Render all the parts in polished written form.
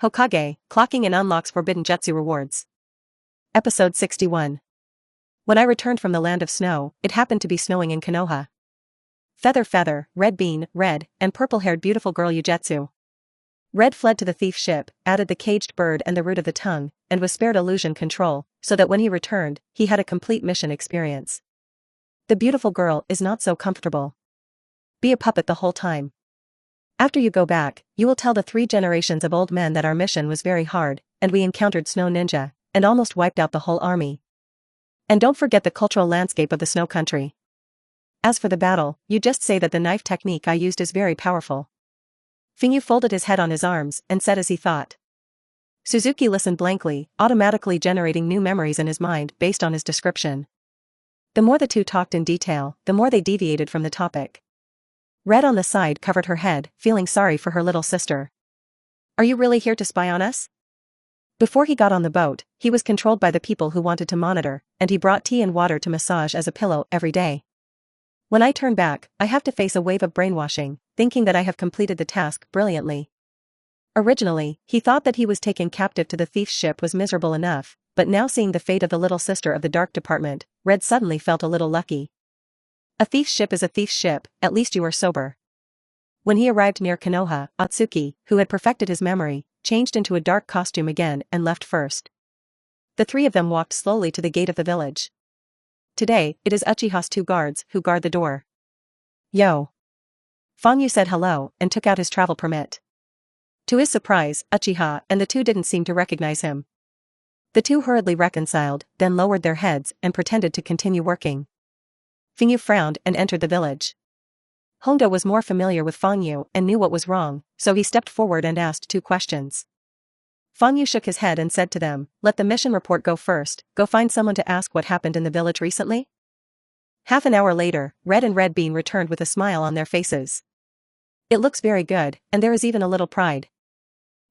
Hokage, clocking in unlocks forbidden Jutsu rewards. Episode 61. When I returned from the land of snow, it happened to be snowing in Konoha. Feather Feather, Red Bean, Red, and purple-haired beautiful girl Jutsu. Red fled to the thief ship, added the caged bird and the root of the tongue, and was spared illusion control, so that when he returned, he had a complete mission experience. The beautiful girl is not so comfortable. Be a puppet the whole time. After you go back, you will tell the 3 generations of old men that our mission was very hard, and we encountered snow ninja, and almost wiped out the whole army. And don't forget the cultural landscape of the snow country. As for the battle, you just say that the knife technique I used is very powerful. Fingyu folded his head on his arms and said as he thought. Suzuki listened blankly, automatically generating new memories in his mind based on his description. The more the two talked in detail, the more they deviated from the topic. Red on the side covered her head, feeling sorry for her little sister. Are you really here to spy on us? Before he got on the boat, he was controlled by the people who wanted to monitor, and he brought tea and water to massage as a pillow every day. When I turn back, I have to face a wave of brainwashing, thinking that I have completed the task brilliantly. Originally, he thought that he was taken captive to the thief's ship was miserable enough, but now seeing the fate of the little sister of the dark department, Red suddenly felt a little lucky. A thief's ship is a thief's ship, at least you are sober. When he arrived near Konoha, Atsuki, who had perfected his memory, changed into a dark costume again and left first. The 3 of them walked slowly to the gate of the village. Today, it is Uchiha's 2 guards who guard the door. Yo. Fangyu said hello and took out his travel permit. To his surprise, Uchiha and the 2 didn't seem to recognize him. The 2 hurriedly reconciled, then lowered their heads and pretended to continue working. Fangyu frowned and entered the village. Honda was more familiar with Fangyu and knew what was wrong, so he stepped forward and asked 2 questions. Fangyu shook his head and said to them, "Let the mission report go first, go find someone to ask what happened in the village recently." Half an hour later, Red and Red Bean returned with a smile on their faces. It looks very good, and there is even a little pride.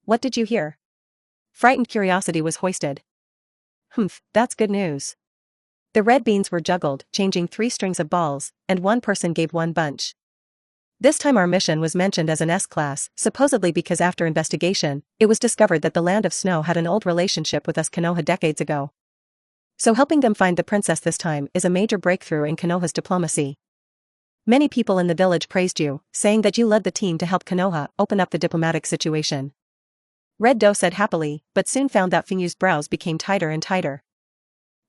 What did you hear? Frightened curiosity was hoisted. Humph, that's good news. The red beans were juggled, changing 3 strings of balls, and one person gave 1 bunch. This time our mission was mentioned as an S-class, supposedly because after investigation, it was discovered that the Land of Snow had an old relationship with us Konoha decades ago. So helping them find the princess this time is a major breakthrough in Konoha's diplomacy. Many people in the village praised you, saying that you led the team to help Konoha open up the diplomatic situation. Red Do said happily, but soon found that Fangyu's brows became tighter and tighter.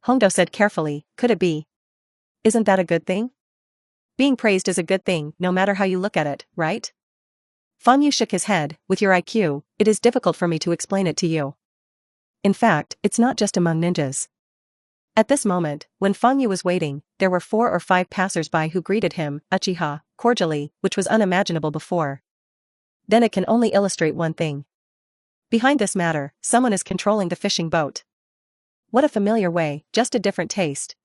Hongdo said carefully, could it be? Isn't that a good thing? Being praised is a good thing, no matter how you look at it, right? Fangyu shook his head, with your IQ, it is difficult for me to explain it to you. In fact, it's not just among ninjas. At this moment, when Fangyu was waiting, there were 4 or 5 passers-by who greeted him, Uchiha, cordially, which was unimaginable before. Then it can only illustrate one thing. Behind this matter, someone is controlling the fishing boat. What a familiar way, just a different taste.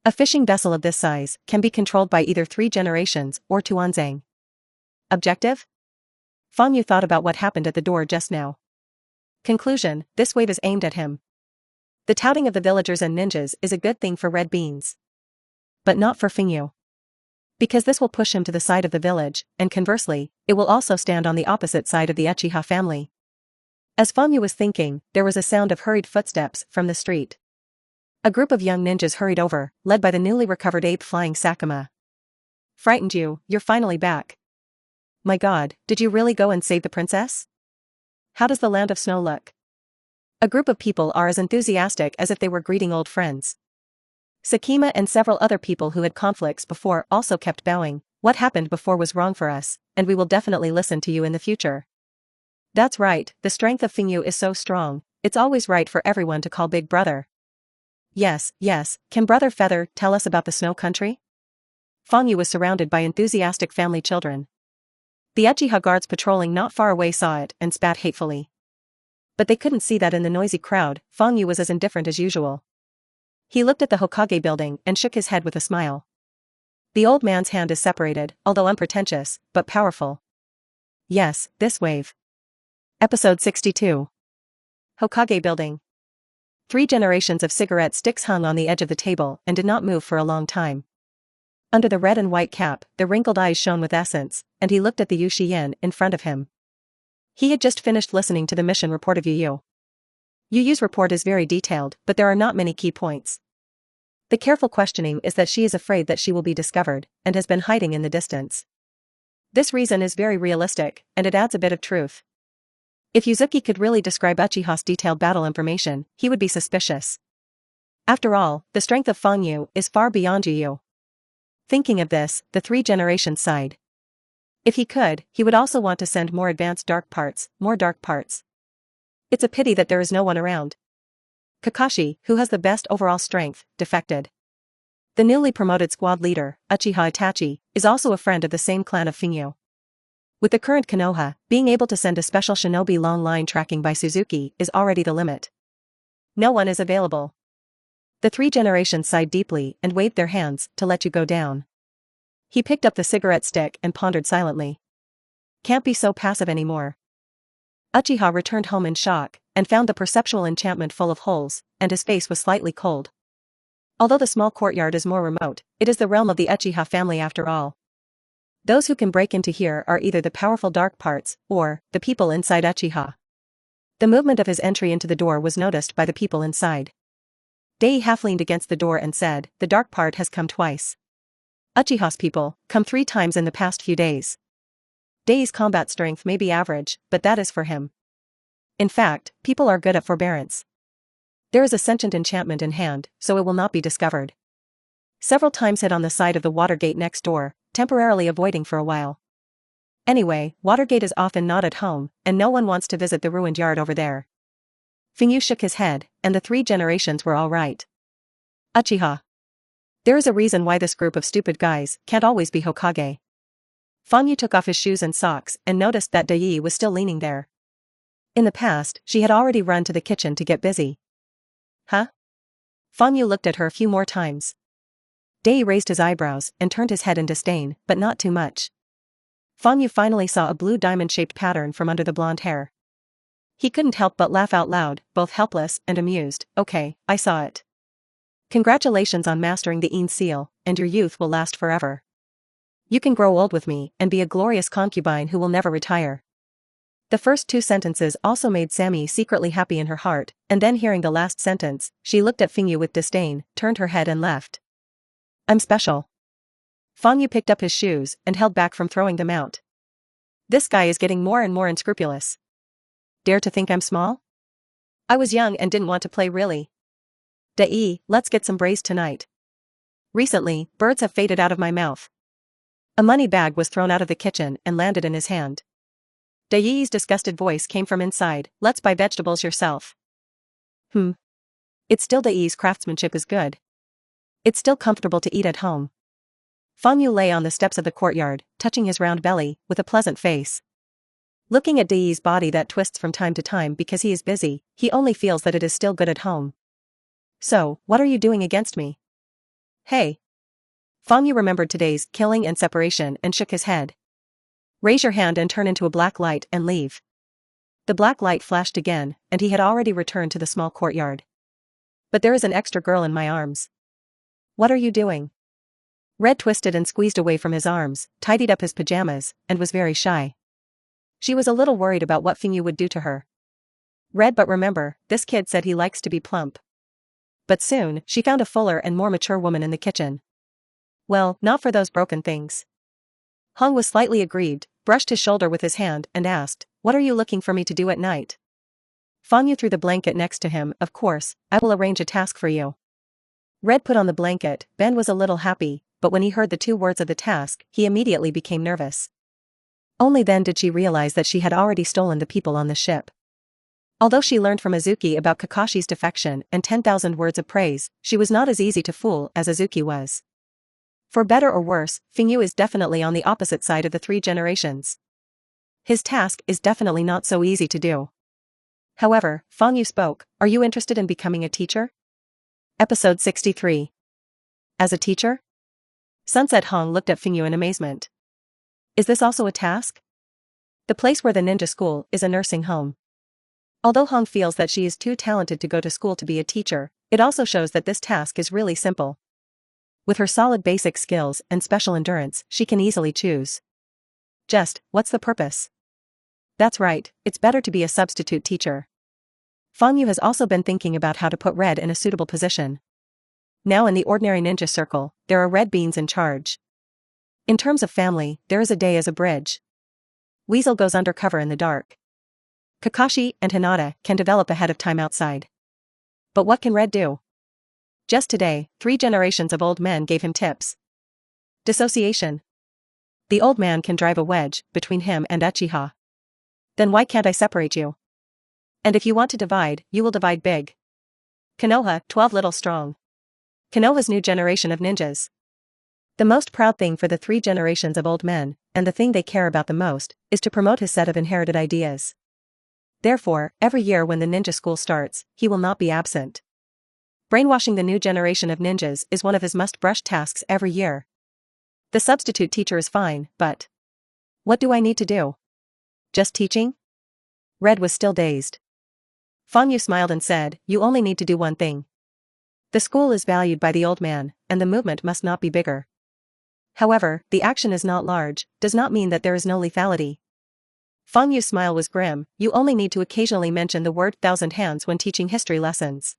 A fishing vessel of this size can be controlled by either 3 generations or Tuanzang. Objective? Fangyu thought about what happened at the door just now. Conclusion, this wave is aimed at him. The touting of the villagers and ninjas is a good thing for Red Beans. But not for Fangyu. Because this will push him to the side of the village, and conversely, it will also stand on the opposite side of the Uchiha family. As Fangyu was thinking, there was a sound of hurried footsteps from the street. A group of young ninjas hurried over, led by the newly recovered ape flying Sakuma. Frightened you, you're finally back. My god, did you really go and save the princess? How does the Land of Snow look? A group of people are as enthusiastic as if they were greeting old friends. Sakima and several other people who had conflicts before also kept bowing. What happened before was wrong for us, and we will definitely listen to you in the future. That's right, the strength of Fangyu is so strong, it's always right for everyone to call Big Brother. Yes, can Brother Feather tell us about the snow country? Fangyu was surrounded by enthusiastic family children. The Uchiha guards patrolling not far away saw it and spat hatefully. But they couldn't see that in the noisy crowd, Fangyu was as indifferent as usual. He looked at the Hokage building and shook his head with a smile. The old man's hand is separated, although unpretentious, but powerful. Yes, this wave. Episode 62. Hokage building. 3 generations of cigarette sticks hung on the edge of the table and did not move for a long time. Under the red and white cap, the wrinkled eyes shone with essence, and he looked at the Yushi Yin in front of him. He had just finished listening to the mission report of Yu. Yu's report is very detailed, but there are not many key points. The careful questioning is that she is afraid that she will be discovered, and has been hiding in the distance. This reason is very realistic, and it adds a bit of truth. If Yuzuki could really describe Uchiha's detailed battle information, he would be suspicious. After all, the strength of Fangyu is far beyond Yu. Thinking of this, the three generations sighed. If he could, he would also want to send more advanced more dark parts. It's a pity that there is no one around. Kakashi, who has the best overall strength, defected. The newly promoted squad leader, Uchiha Itachi, is also a friend of the same clan of Fangyu. With the current Konoha, being able to send a special shinobi long line tracking by Suzuki is already the limit. No one is available. The three generations sighed deeply and waved their hands to let you go down. He picked up the cigarette stick and pondered silently. Can't be so passive anymore. Uchiha returned home in shock, and found the perceptual enchantment full of holes, and his face was slightly cold. Although the small courtyard is more remote, it is the realm of the Uchiha family after all. Those who can break into here are either the powerful dark parts, or the people inside Uchiha. The movement of his entry into the door was noticed by the people inside. Dei half leaned against the door and said, "The dark part has come twice. Uchiha's people, come 3 times in the past few days. Dei's combat strength may be average, but that is for him. In fact, people are good at forbearance. There is a sentient enchantment in hand, so it will not be discovered." Several times hit on the side of the water gate next door, temporarily avoiding for a while. Anyway, Watergate is often not at home, and no one wants to visit the ruined yard over there. Fangyu shook his head, and the three generations were all right. Uchiha. There is a reason why this group of stupid guys can't always be Hokage. Fangyu took off his shoes and socks and noticed that Dai was still leaning there. In the past, she had already run to the kitchen to get busy. Huh? Fangyu looked at her a few more times. Dai raised his eyebrows and turned his head in disdain, but not too much. Fangyu finally saw a blue diamond-shaped pattern from under the blonde hair. He couldn't help but laugh out loud, both helpless and amused. "Okay, I saw it. Congratulations on mastering the Een seal, and your youth will last forever. You can grow old with me and be a glorious concubine who will never retire." The first 2 sentences also made Sammy secretly happy in her heart, and then hearing the last sentence, she looked at Fangyu with disdain, turned her head and left. "I'm special." Fangyu picked up his shoes and held back from throwing them out. "This guy is getting more and more unscrupulous. Dare to think I'm small? I was young and didn't want to play really. Dai, let's get some braised tonight. Recently, birds have faded out of my mouth." A money bag was thrown out of the kitchen and landed in his hand. Dai's disgusted voice came from inside, "Let's buy vegetables yourself." It's still Dai's craftsmanship is good. It's still comfortable to eat at home. Fangyu lay on the steps of the courtyard, touching his round belly, with a pleasant face. Looking at Dai's body that twists from time to time because he is busy, he only feels that it is still good at home. "So, what are you doing against me?" "Hey." Fangyu remembered today's killing and separation and shook his head. "Raise your hand and turn into a black light and leave." The black light flashed again, and he had already returned to the small courtyard. "But there is an extra girl in my arms." "What are you doing?" Red twisted and squeezed away from his arms, tidied up his pajamas, and was very shy. She was a little worried about what Fangyu would do to her. Red, but remember, this kid said he likes to be plump. But soon, she found a fuller and more mature woman in the kitchen. "Well, not for those broken things." Hong was slightly aggrieved, brushed his shoulder with his hand and asked, "What are you looking for me to do at night?" Fangyu threw the blanket next to him. "Of course, I will arrange a task for you." Red put on the blanket. Ben was a little happy, but when he heard the 2 words of the task, he immediately became nervous. Only then did she realize that she had already stolen the people on the ship. Although she learned from Azuki about Kakashi's defection and 10,000 words of praise, she was not as easy to fool as Azuki was. For better or worse, Fangyu is definitely on the opposite side of the 3 generations. His task is definitely not so easy to do. However, Fangyu spoke, "Are you interested in becoming a teacher?" Episode 63. As a teacher? Sunset Hong looked at Fangyu in amazement. Is this also a task? The place where the ninja school is a nursing home. Although Hong feels that she is too talented to go to school to be a teacher, it also shows that this task is really simple. With her solid basic skills and special endurance, she can easily choose. Just, what's the purpose? That's right, it's better to be a substitute teacher. Fang Yu has also been thinking about how to put Red in a suitable position. Now in the ordinary ninja circle, there are red beans in charge. In terms of family, there is a day as a bridge. Weasel goes undercover in the dark. Kakashi and Hinata can develop ahead of time outside. But what can Red do? Just today, 3 generations of old men gave him tips. Dissociation. The old man can drive a wedge between him and Uchiha. Then why can't I separate you? And if you want to divide, you will divide big. Konoha, 12 little strong. Konoha's new generation of ninjas. The most proud thing for the 3 generations of old men, and the thing they care about the most, is to promote his set of inherited ideas. Therefore, every year when the ninja school starts, he will not be absent. Brainwashing the new generation of ninjas is one of his must-brush tasks every year. The substitute teacher is fine, but what do I need to do? Just teaching? Red was still dazed. Fang Yu smiled and said, you only need to do one thing. The school is valued by the old man, and the movement must not be bigger. However, the action is not large, does not mean that there is no lethality. Fang Yu's smile was grim, you only need to occasionally mention the word 1,000 hands when teaching history lessons.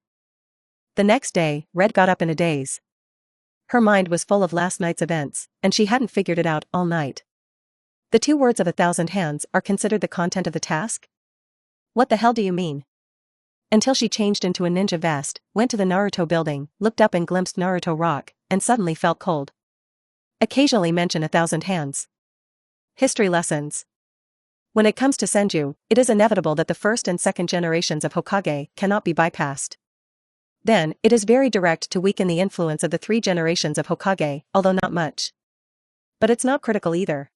The next day, Red got up in a daze. Her mind was full of last night's events, and she hadn't figured it out all night. The 2 words of 1,000 hands are considered the content of the task? What the hell do you mean? Until she changed into a ninja vest, went to the Naruto building, looked up and glimpsed Naruto rock, and suddenly felt cold. Occasionally mention 1,000 hands. History lessons. When it comes to Senju, it is inevitable that the first and second generations of Hokage cannot be bypassed. Then, it is very direct to weaken the influence of the 3 generations of Hokage, although not much. But it's not critical either.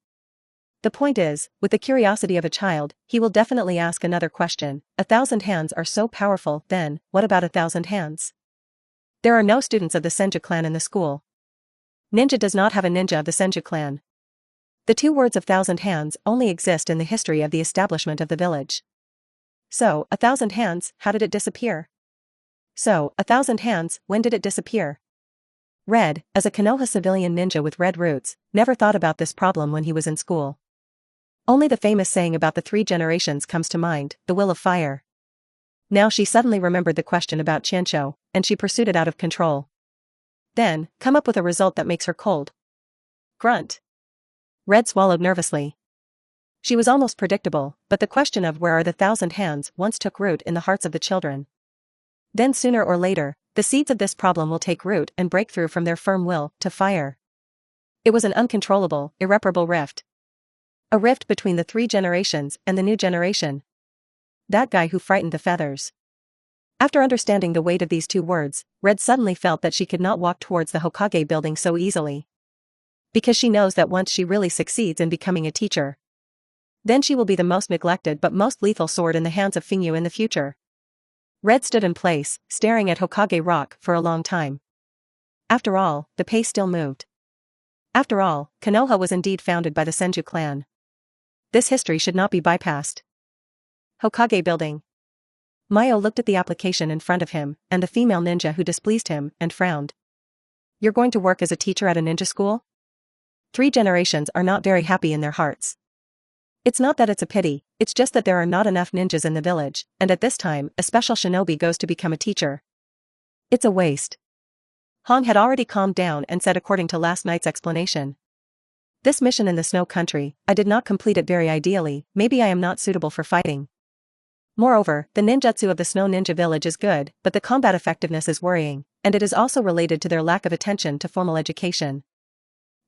The point is, with the curiosity of a child, he will definitely ask another question. 1,000 hands are so powerful, then, what about 1,000 hands? There are no students of the Senju clan in the school. Ninja does not have a ninja of the Senju clan. The 2 words of 1,000 hands only exist in the history of the establishment of the village. So, 1,000 hands, how did it disappear? So, 1,000 hands, when did it disappear? Red, as a Konoha civilian ninja with red roots, never thought about this problem when he was in school. Only the famous saying about the 3 generations comes to mind, the will of fire. Now she suddenly remembered the question about Qianshou, and she pursued it out of control. Then, come up with a result that makes her cold. Grunt. Red swallowed nervously. She was almost predictable, but the question of where are the 1,000 hands once took root in the hearts of the children. Then sooner or later, the seeds of this problem will take root and break through from their firm will to fire. It was an uncontrollable, irreparable rift. A rift between the 3 generations and the new generation. That guy who frightened the feathers. After understanding the weight of these 2 words, Red suddenly felt that she could not walk towards the Hokage building so easily. Because she knows that once she really succeeds in becoming a teacher, then she will be the most neglected but most lethal sword in the hands of Feng Yu in the future. Red stood in place, staring at Hokage Rock for a long time. After all, the pace still moved. After all, Konoha was indeed founded by the Senju clan. This history should not be bypassed. Hokage building. Mayo looked at the application in front of him, and the female ninja who displeased him, and frowned. You're going to work as a teacher at a ninja school? 3 generations are not very happy in their hearts. It's not that it's a pity, it's just that there are not enough ninjas in the village, and at this time, a special shinobi goes to become a teacher. It's a waste. Hong had already calmed down and said according to last night's explanation. This mission in the snow country, I did not complete it very ideally, maybe I am not suitable for fighting. Moreover, the ninjutsu of the snow ninja village is good, but the combat effectiveness is worrying, and it is also related to their lack of attention to formal education.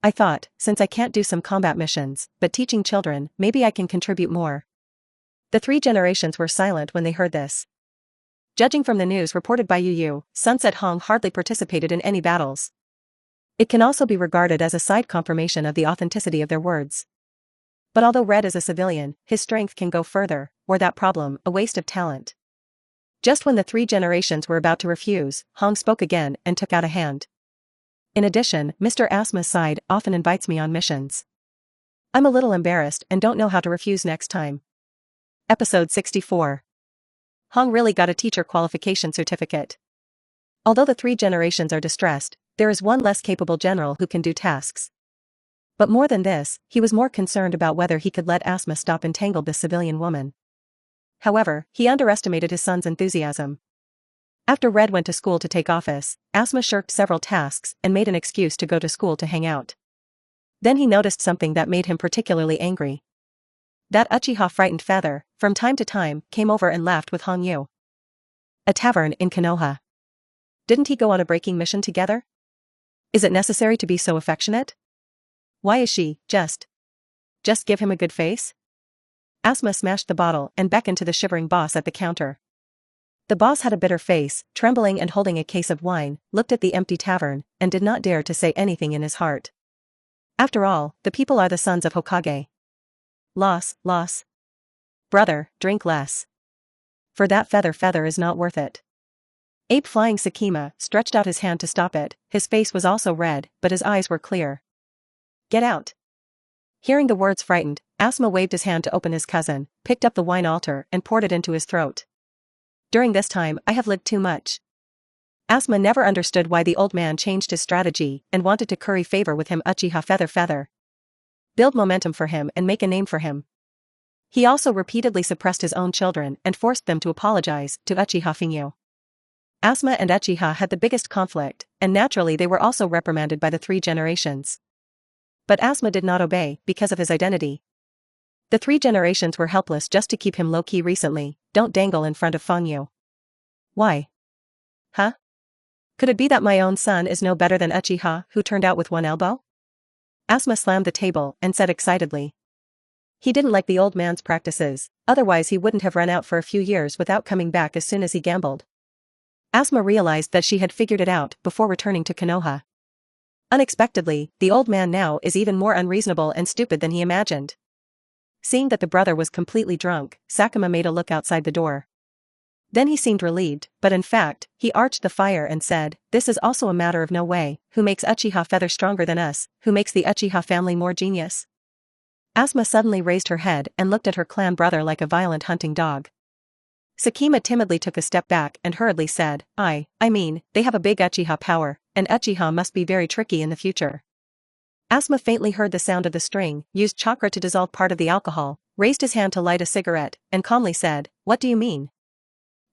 I thought, since I can't do some combat missions, but teaching children, maybe I can contribute more. The 3 generations were silent when they heard this. Judging from the news reported by Yu Yu, Sunset Hong hardly participated in any battles. It can also be regarded as a side confirmation of the authenticity of their words. But although Red is a civilian, his strength can go further, or that problem, a waste of talent. Just when the 3 generations were about to refuse, Hong spoke again and took out a hand. In addition, Mr. Asma's side often invites me on missions. I'm a little embarrassed and don't know how to refuse next time. Episode 64. Hong really got a teacher qualification certificate. Although the 3 generations are distressed, there is one less capable general who can do tasks. But more than this, he was more concerned about whether he could let Asma stop entangling this civilian woman. However, he underestimated his son's enthusiasm. After Red went to school to take office, Asma shirked several tasks and made an excuse to go to school to hang out. Then he noticed something that made him particularly angry. That Uchiha frightened Feather, from time to time, came over and laughed with Jing Yu. A tavern in Konoha. Didn't he go on a breaking mission together? Is it necessary to be so affectionate? Why is she, just give him a good face? Asma smashed the bottle and beckoned to the shivering boss at the counter. The boss had a bitter face, trembling and holding a case of wine, looked at the empty tavern, and did not dare to say anything in his heart. After all, the people are the sons of Hokage. Loss. Brother, drink less. For that feather is not worth it. Ape Flying Sakima stretched out his hand to stop it, his face was also red, but his eyes were clear. Get out. Hearing the words frightened, Asma waved his hand to open his cousin, picked up the wine altar and poured it into his throat. During this time I have lived too much. Asma never understood why the old man changed his strategy and wanted to curry favor with him. Uchiha Feather. Build momentum for him and make a name for him. He also repeatedly suppressed his own children and forced them to apologize to Uchiha Yu. Asma and Uchiha had the biggest conflict, and naturally they were also reprimanded by the 3 generations. But Asma did not obey because of his identity. The 3 generations were helpless just to keep him low-key. Recently, don't dangle in front of Yu. Why? Huh? Could it be that my own son is no better than Uchiha, who turned out with one elbow? Asma slammed the table and said excitedly. He didn't like the old man's practices, otherwise he wouldn't have run out for a few years without coming back as soon as he gambled. Asma realized that she had figured it out before returning to Konoha. Unexpectedly, the old man now is even more unreasonable and stupid than he imagined. Seeing that the brother was completely drunk, Sakima made a look outside the door. Then he seemed relieved, but in fact, he arched the fire and said, this is also a matter of no way, who makes Uchiha Feather stronger than us, who makes the Uchiha family more genius? Asma suddenly raised her head and looked at her clan brother like a violent hunting dog. Sakima timidly took a step back and hurriedly said, I mean, they have a big Uchiha power, and Uchiha must be very tricky in the future. Asma faintly heard the sound of the string, used chakra to dissolve part of the alcohol, raised his hand to light a cigarette, and calmly said, what do you mean?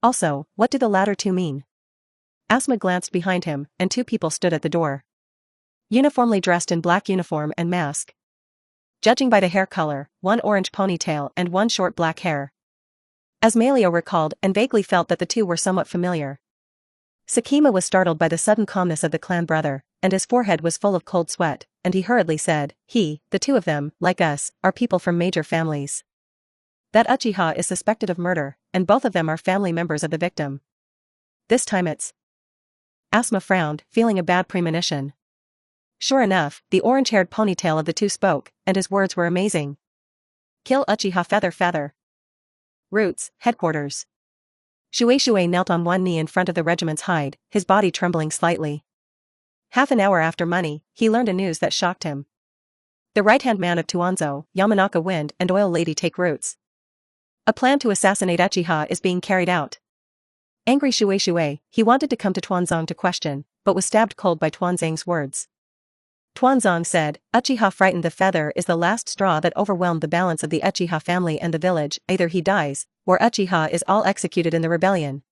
Also, what do the latter 2 mean? Asma glanced behind him, and 2 people stood at the door. Uniformly dressed in black uniform and mask. Judging by the hair color, 1 orange ponytail and 1 short black hair. Asmaleo recalled and vaguely felt that the 2 were somewhat familiar. Sakima was startled by the sudden calmness of the clan brother, and his forehead was full of cold sweat, and he hurriedly said, the 2 of them, like us, are people from major families. That Uchiha is suspected of murder, and both of them are family members of the victim. This time it's... Asma frowned, feeling a bad premonition. Sure enough, the orange-haired ponytail of the 2 spoke, and his words were amazing. Kill Uchiha Feather. Roots, headquarters. Shuei knelt on one knee in front of the regiment's hide, his body trembling slightly. Half an hour after money, he learned a news that shocked him. The right-hand man of Tuanzo, Yamanaka Wind and Oil Lady take roots. A plan to assassinate Uchiha is being carried out. Angry Shuei, he wanted to come to Tuanzong to question, but was stabbed cold by Tuanzang's words. Tuanzong said, Uchiha frightened the feather is the last straw that overwhelmed the balance of the Uchiha family and the village, either he dies, or Uchiha is all executed in the rebellion.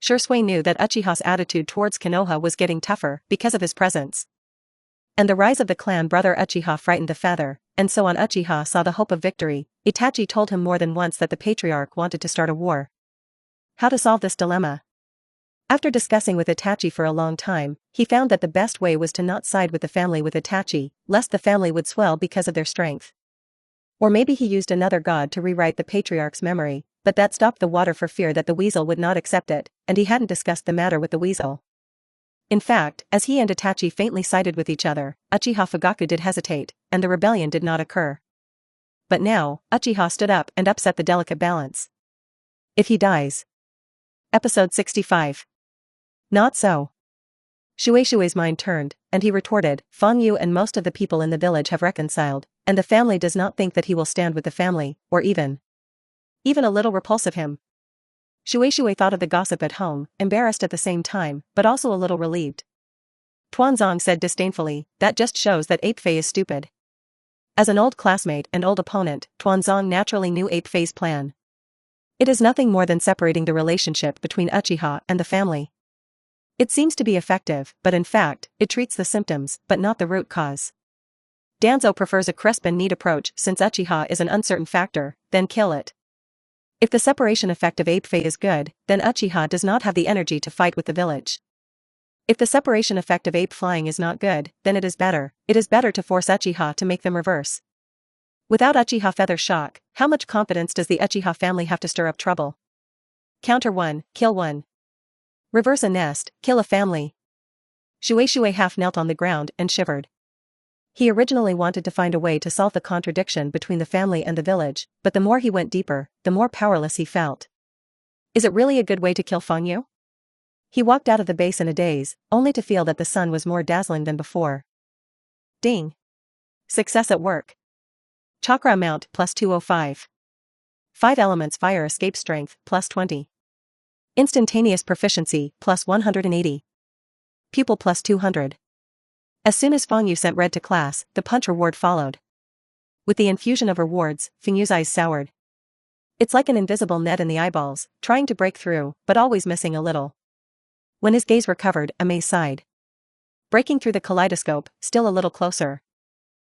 Shuei knew that Uchiha's attitude towards Konoha was getting tougher because of his presence. And the rise of the clan brother Uchiha frightened the feather, and so on Uchiha saw the hope of victory. Itachi told him more than once that the patriarch wanted to start a war. How to solve this dilemma? After discussing with Itachi for a long time, he found that the best way was to not side with the family with Itachi, lest the family would swell because of their strength. Or maybe he used another god to rewrite the patriarch's memory, but that stopped the water for fear that the weasel would not accept it, and he hadn't discussed the matter with the weasel. In fact, as he and Itachi faintly sided with each other, Uchiha Fugaku did hesitate, and the rebellion did not occur. But now, Uchiha stood up and upset the delicate balance. If he dies. Episode 65. Not so. Shuei's mind turned, and he retorted, Fang Yu and most of the people in the village have reconciled, and the family does not think that he will stand with the family, or even a little repulsive him. Shuei thought of the gossip at home, embarrassed at the same time, but also a little relieved. Tuanzong said disdainfully, that just shows that Apefei is stupid. As an old classmate and old opponent, Tuanzong naturally knew Ape Fei's plan. It is nothing more than separating the relationship between Uchiha and the family. It seems to be effective, but in fact, it treats the symptoms, but not the root cause. Danzo prefers a crisp and neat approach since Uchiha is an uncertain factor, then kill it. If the separation effect of Ape Fei is good, then Uchiha does not have the energy to fight with the village. If the separation effect of ape flying is not good, then it is better to force Uchiha to make them reverse. Without Uchiha feather shock, how much competence does the Uchiha family have to stir up trouble? Counter 1, kill 1. Reverse a nest, kill a family. Shui half knelt on the ground and shivered. He originally wanted to find a way to solve the contradiction between the family and the village, but the more he went deeper, the more powerless he felt. Is it really a good way to kill Feng Yu? He walked out of the base in a daze, only to feel that the sun was more dazzling than before. Ding! Success at work. Chakra amount plus 205. 5 elements fire escape strength plus 20. Instantaneous proficiency plus 180. Pupil plus 200. As soon as Feng Yu sent Red to class, the punch reward followed. With the infusion of rewards, Feng Yu's eyes soured. It's like an invisible net in the eyeballs, trying to break through, but always missing a little. When his gaze recovered, Amaze sighed. Breaking through the kaleidoscope, still a little closer.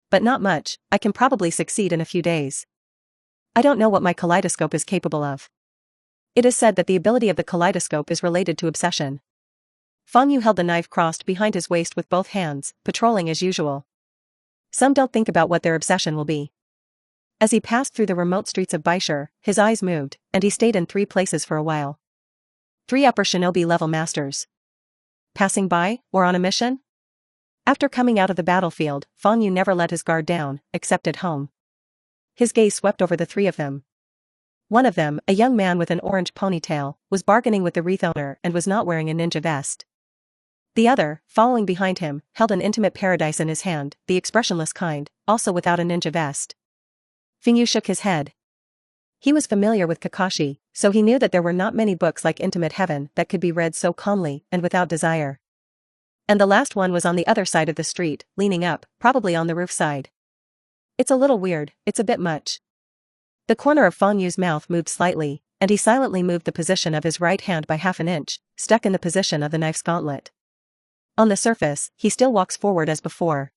But not much, I can probably succeed in a few days. I don't know what my kaleidoscope is capable of. It is said that the ability of the kaleidoscope is related to obsession. Feng Yu held the knife crossed behind his waist with both hands, patrolling as usual. Some don't think about what their obsession will be. As he passed through the remote streets of Baishur, his eyes moved, and he stayed in 3 places for a while. 3 upper shinobi-level masters. Passing by, or on a mission? After coming out of the battlefield, Feng Yu never let his guard down, except at home. His gaze swept over the 3 of them. One of them, a young man with an orange ponytail, was bargaining with the wreath owner and was not wearing a ninja vest. The other, following behind him, held an intimate paradise in his hand, the expressionless kind, also without a ninja vest. Feng Yu shook his head. He was familiar with Kakashi, so he knew that there were not many books like Intimate Heaven that could be read so calmly and without desire. And the last one was on the other side of the street, leaning up, probably on the roof side. It's a little weird, it's a bit much. The corner of Feng Yu's mouth moved slightly, and he silently moved the position of his right hand by half an inch, stuck in the position of the knife's gauntlet. On the surface, he still walks forward as before.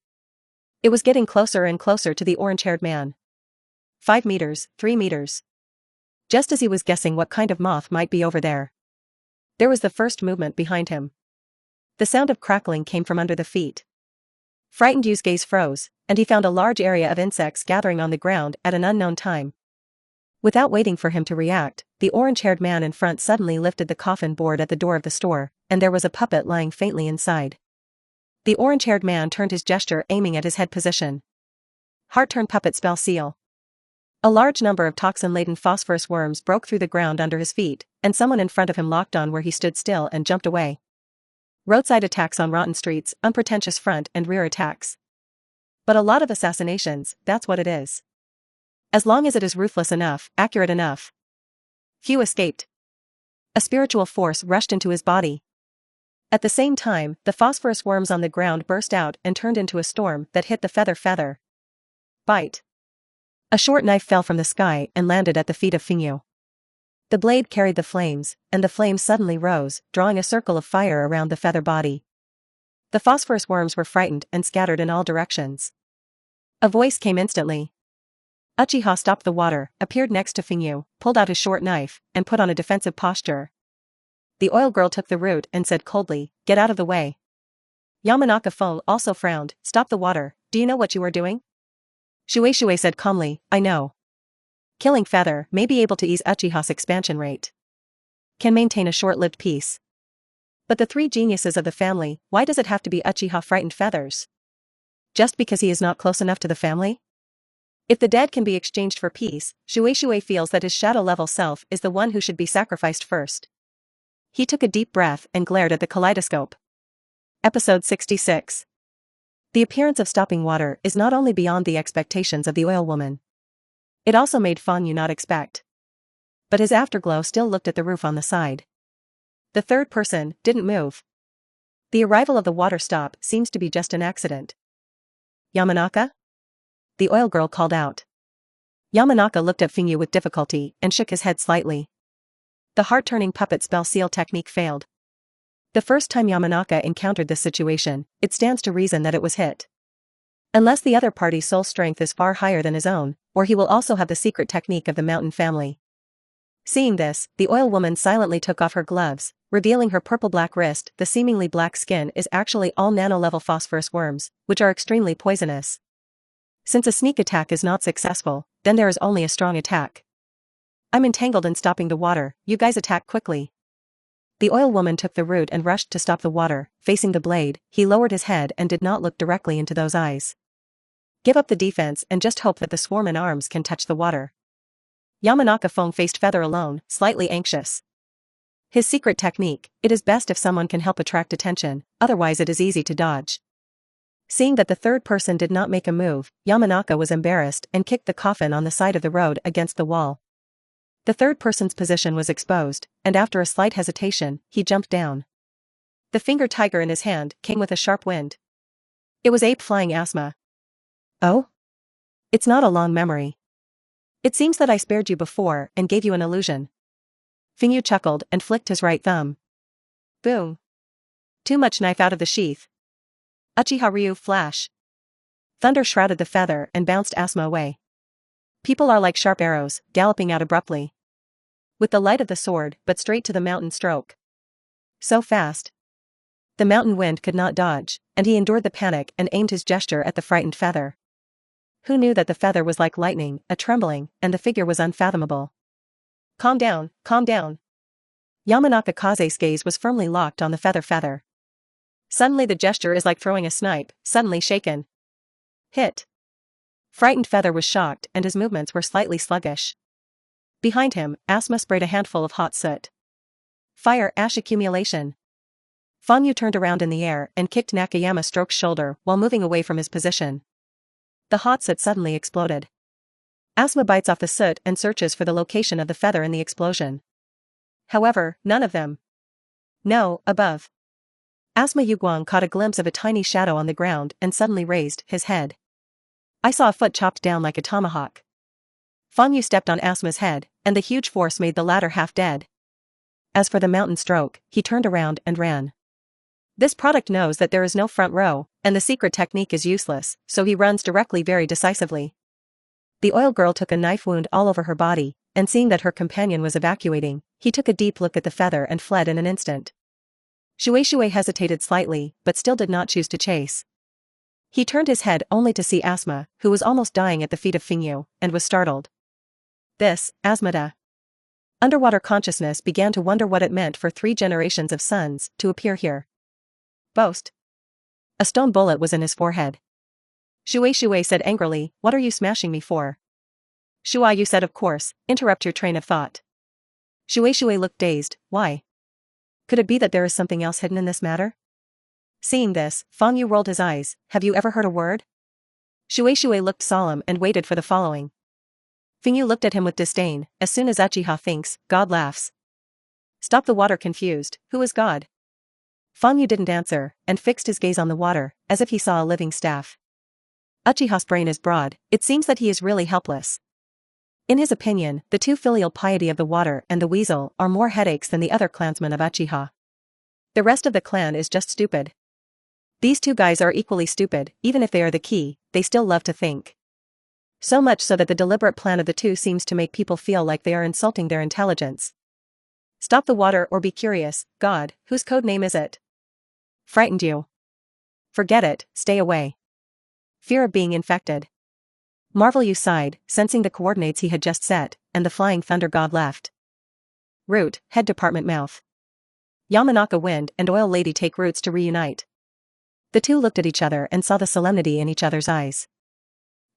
It was getting closer and closer to the orange-haired man. 5 meters, 3 meters. Just as he was guessing what kind of moth might be over there, there was the first movement behind him. The sound of crackling came from under the feet. Frightened Yu's gaze froze, and he found a large area of insects gathering on the ground at an unknown time. Without waiting for him to react, the orange-haired man in front suddenly lifted the coffin board at the door of the store, and there was a puppet lying faintly inside. The orange-haired man turned his gesture aiming at his head position. Heart-turn puppet spell seal. A large number of toxin-laden phosphorus worms broke through the ground under his feet, and someone in front of him locked on where he stood still and jumped away. Roadside attacks on rotten streets, unpretentious front and rear attacks. But a lot of assassinations, that's what it is. As long as it is ruthless enough, accurate enough. Few escaped. A spiritual force rushed into his body. At the same time, the phosphorus worms on the ground burst out and turned into a storm that hit the feather. Bite. A short knife fell from the sky and landed at the feet of Feng Yu. The blade carried the flames, and the flames suddenly rose, drawing a circle of fire around the feather body. The phosphorus worms were frightened and scattered in all directions. A voice came instantly. Uchiha stopped the water, appeared next to Feng Yu, pulled out his short knife, and put on a defensive posture. The oil girl took the root and said coldly, "Get out of the way." Yamanaka Feng also frowned, "Stop the water, do you know what you are doing?" Shui said calmly, "I know. Killing feather may be able to ease Uchiha's expansion rate. Can maintain a short-lived peace. But the 3 geniuses of the family, why does it have to be Uchiha frightened feathers? Just because he is not close enough to the family? If the dead can be exchanged for peace, Shui feels that his shadow-level self is the one who should be sacrificed first. He took a deep breath and glared at the kaleidoscope. Episode 66. The appearance of stopping water is not only beyond the expectations of the oil woman. It also made Feng Yu not expect. But his afterglow still looked at the roof on the side. The third person didn't move. The arrival of the water stop seems to be just an accident. Yamanaka? the oil girl called out. Yamanaka looked at Fingyu with difficulty and shook his head slightly. The heart-turning puppet spell seal technique failed. The first time Yamanaka encountered this situation, it stands to reason that it was hit. Unless the other party's soul strength is far higher than his own, or he will also have the secret technique of the mountain family. Seeing this, the oil woman silently took off her gloves, revealing her purple-black wrist. The seemingly black skin is actually all nano-level phosphorus worms, which are extremely poisonous. Since a sneak attack is not successful, then there is only a strong attack. I'm entangled in stopping the water, you guys attack quickly. The oil woman took the route and rushed to stop the water. Facing the blade, he lowered his head and did not look directly into those eyes. Give up the defense and just hope that the swarm in arms can touch the water. Yamanaka foam-faced Feather alone, slightly anxious. His secret technique, it is best if someone can help attract attention, otherwise it is easy to dodge. Seeing that the third person did not make a move, Yamanaka was embarrassed and kicked the coffin on the side of the road against the wall. The third person's position was exposed, and after a slight hesitation, he jumped down. The finger tiger in his hand came with a sharp wind. It was ape flying asthma. Oh? It's not a long memory. It seems that I spared you before and gave you an illusion. Fingyu chuckled and flicked his right thumb. Boom. Too much knife out of the sheath. Uchiha Ryu flash. Thunder shrouded the feather and bounced asthma away. People are like sharp arrows, galloping out abruptly. With the light of the sword, but straight to the mountain stroke. So fast. The mountain wind could not dodge, and he endured the panic and aimed his gesture at the frightened feather. Who knew that the feather was like lightning, a trembling, and the figure was unfathomable. Calm down, calm down. Yamanaka Kaze's gaze was firmly locked on the feather. Suddenly the gesture is like throwing a snipe, suddenly shaken. Hit. Frightened feather was shocked and his movements were slightly sluggish. Behind him, asthma sprayed a handful of hot soot. Fire ash accumulation. Fangyu turned around in the air and kicked Nakayama Stroke's shoulder while moving away from his position. The hot soot suddenly exploded. Asthma bites off the soot and searches for the location of the feather in the explosion. However, none of them. No, above. Asthma Yuguang caught a glimpse of a tiny shadow on the ground and suddenly raised his head. I saw a foot chopped down like a tomahawk. Fangyu stepped on Asthma's head, and the huge force made the latter half dead. As for the mountain stroke, he turned around and ran. This product knows that there is no front row, and the secret technique is useless, so he runs directly very decisively. The oil girl took a knife wound all over her body, and seeing that her companion was evacuating, he took a deep look at the feather and fled in an instant. Shuei hesitated slightly, but still did not choose to chase. He turned his head only to see Asthma, who was almost dying at the feet of Fingyu, and was startled. This, Asmada. Underwater consciousness began to wonder what it meant for 3 generations of suns to appear here. Boast. A stone bullet was in his forehead. Shuei said angrily, what are you smashing me for? Yu said of course, interrupt your train of thought. Shuei looked dazed, why? Could it be that there is something else hidden in this matter? Seeing this, Fangyu rolled his eyes, have you ever heard a word? Shuei looked solemn and waited for the following. Fingyu looked at him with disdain, as soon as Uchiha thinks, God laughs. Stop the water confused, who is God? Fangyu didn't answer, and fixed his gaze on the water, as if he saw a living staff. Uchiha's brain is broad, it seems that he is really helpless. In his opinion, the 2 filial piety of the water and the weasel are more headaches than the other clansmen of Uchiha. The rest of the clan is just stupid. These 2 guys are equally stupid, even if they are the key, they still love to think. So much so that the deliberate plan of the 2 seems to make people feel like they are insulting their intelligence. Stop the water or be curious, God, whose code name is it? Frightened you? Forget it, stay away. Fear of being infected. Marvel Yu sighed, sensing the coordinates he had just set, and the flying thunder god left. Root, head department mouth. Yamanaka Wind and Oil Lady take routes to reunite. The 2 looked at each other and saw the solemnity in each other's eyes.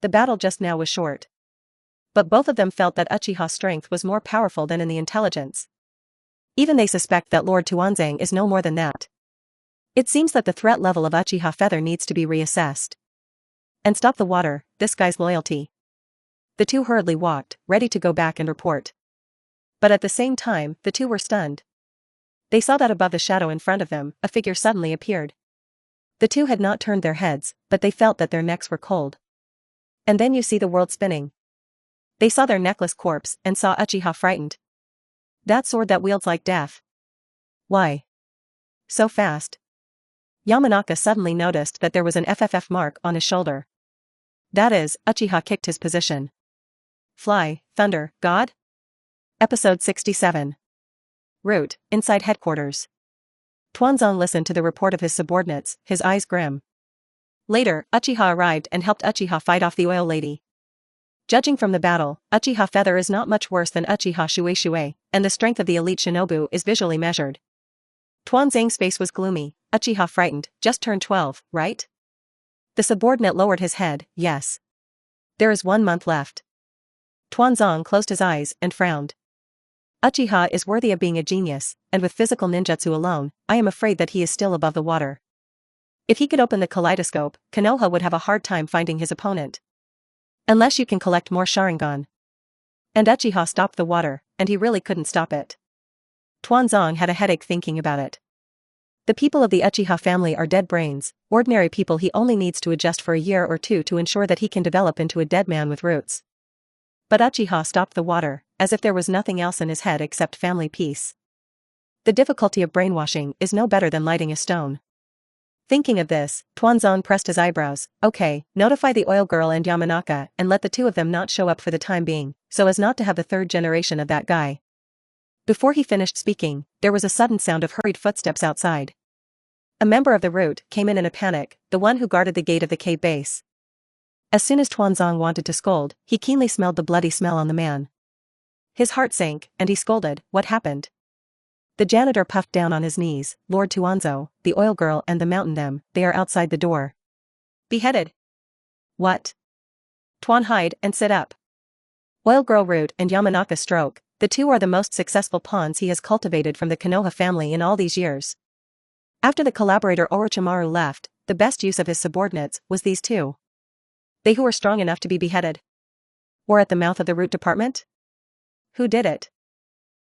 The battle just now was short. But both of them felt that Uchiha's strength was more powerful than in the intelligence. Even they suspect that Lord Tuanzang is no more than that. It seems that the threat level of Uchiha Feather needs to be reassessed. And stop the water, this guy's loyalty. The 2 hurriedly walked, ready to go back and report. But at the same time, the 2 were stunned. They saw that above the shadow in front of them, a figure suddenly appeared. The 2 had not turned their heads, but they felt that their necks were cold. And then you see the world spinning. They saw their necklace corpse and saw Uchiha frightened. That sword that wields like death. Why? So fast. Yamanaka suddenly noticed that there was an FFF mark on his shoulder. That is, Uchiha kicked his position. Fly, Thunder, God? Episode 67. Route, inside headquarters. Tuanzong listened to the report of his subordinates, his eyes grim. Later, Uchiha arrived and helped Uchiha fight off the oil lady. Judging from the battle, Uchiha Feather is not much worse than Uchiha Shuei, and the strength of the elite shinobu is visually measured. Tuanzang's face was gloomy. Uchiha frightened, just turned 12, right? The subordinate lowered his head, yes. There is 1 month left. Tuanzong closed his eyes and frowned. Uchiha is worthy of being a genius, and with physical ninjutsu alone, I am afraid that he is still above the water. If he could open the kaleidoscope, Konoha would have a hard time finding his opponent. Unless you can collect more Sharingan. And Uchiha stopped the water, and he really couldn't stop it. Tuanzong had a headache thinking about it. The people of the Uchiha family are dead brains, ordinary people he only needs to adjust for a year or two to ensure that he can develop into a dead man with roots. But Uchiha stopped the water, as if there was nothing else in his head except family peace. The difficulty of brainwashing is no better than lighting a stone. Thinking of this, Tuanzong pressed his eyebrows. Okay, notify the oil girl and Yamanaka and let the two of them not show up for the time being, so as not to have the third generation of that guy. Before he finished speaking, there was a sudden sound of hurried footsteps outside. A member of the route came in a panic, the one who guarded the gate of the cave base. As soon as Tuanzong wanted to scold, he keenly smelled the bloody smell on the man. His heart sank, and he scolded, "What happened?" The janitor puffed down on his knees. "Lord Tuanzo, the oil girl and the mountain they are outside the door. Beheaded." "What?" Tuan hide and sit up. Oil girl root and Yamanaka stroke, the two are the most successful pawns he has cultivated from the Konoha family in all these years. After the collaborator Orochimaru left, the best use of his subordinates was these two. They who were strong enough to be beheaded. Or at the mouth of the root department? Who did it?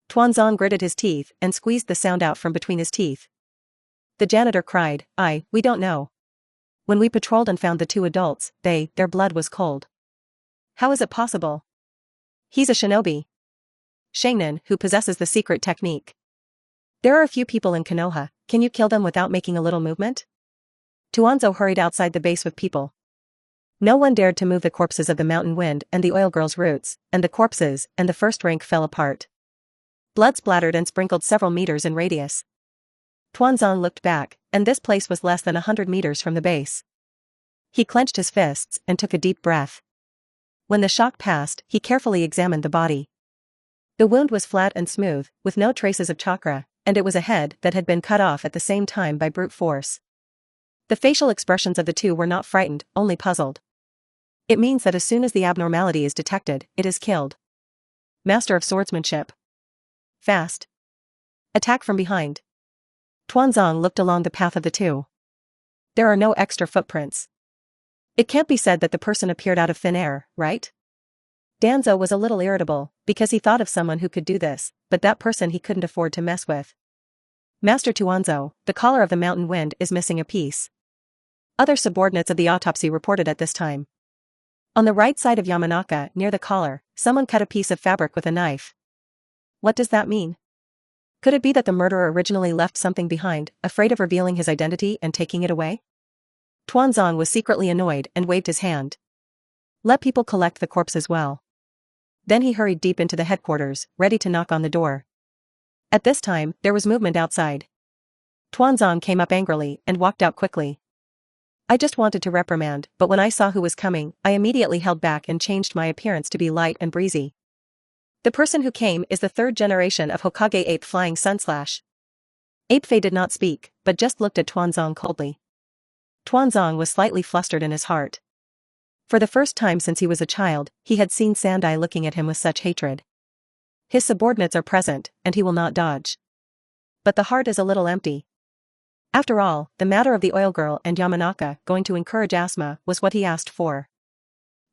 Tuanzong gritted his teeth and squeezed the sound out from between his teeth. The janitor cried, We don't know. When we patrolled and found the two adults, their blood was cold. How is it possible? He's a shinobi. Shainin, who possesses the secret technique. There are a few people in Konoha, can you kill them without making a little movement? Tuanzo hurried outside the base with people. No one dared to move the corpses of the mountain wind and the oil girl's roots, and the corpses and the first rank fell apart. Blood splattered and sprinkled several meters in radius. Tuanzong looked back, and this place was less than 100 meters from the base. He clenched his fists and took a deep breath. When the shock passed, he carefully examined the body. The wound was flat and smooth, with no traces of chakra, and it was a head that had been cut off at the same time by brute force. The facial expressions of the two were not frightened, only puzzled. It means that as soon as the abnormality is detected, it is killed. Master of swordsmanship. Fast. Attack from behind. Tuanzong looked along the path of the two. There are no extra footprints. It can't be said that the person appeared out of thin air, right? Danzo was a little irritable, because he thought of someone who could do this, but that person he couldn't afford to mess with. Master Tuanzo, the collar of the mountain wind is missing a piece. Other subordinates of the autopsy reported at this time. On the right side of Yamanaka, near the collar, someone cut a piece of fabric with a knife. What does that mean? Could it be that the murderer originally left something behind, afraid of revealing his identity and taking it away? Tuanzong was secretly annoyed and waved his hand. Let people collect the corpse as well. Then he hurried deep into the headquarters, ready to knock on the door. At this time, there was movement outside. Tuanzong came up angrily and walked out quickly. I just wanted to reprimand, but when I saw who was coming, I immediately held back and changed my appearance to be light and breezy. The person who came is the third generation of Hokage Ape Flying Sunslash. Apefei did not speak, but just looked at Tuanzong coldly. Tuanzong was slightly flustered in his heart. For the first time since he was a child, he had seen Sandai looking at him with such hatred. His subordinates are present, and he will not dodge. But the heart is a little empty. After all, the matter of the oil girl and Yamanaka going to encourage asthma was what he asked for.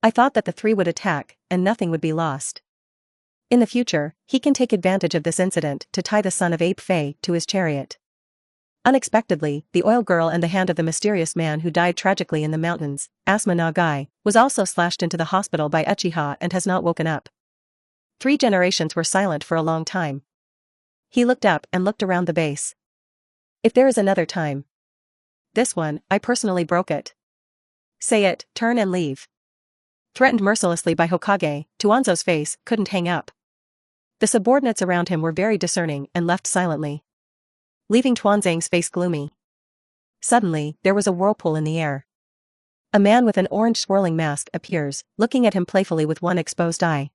I thought that the three would attack, and nothing would be lost. In the future, he can take advantage of this incident to tie the son of Ape Fei to his chariot. Unexpectedly, the oil girl and the hand of the mysterious man who died tragically in the mountains, Asuma Nagai, was also slashed into the hospital by Uchiha and has not woken up. 3 generations were silent for a long time. He looked up and looked around the base. If there is another time. This one, I personally broke it. Say it, turn and leave. Threatened mercilessly by Hokage, Tuanzo's face couldn't hang up. The subordinates around him were very discerning and left silently, leaving Tuanzang's face gloomy. Suddenly, there was a whirlpool in the air. A man with an orange swirling mask appears, looking at him playfully with one exposed eye.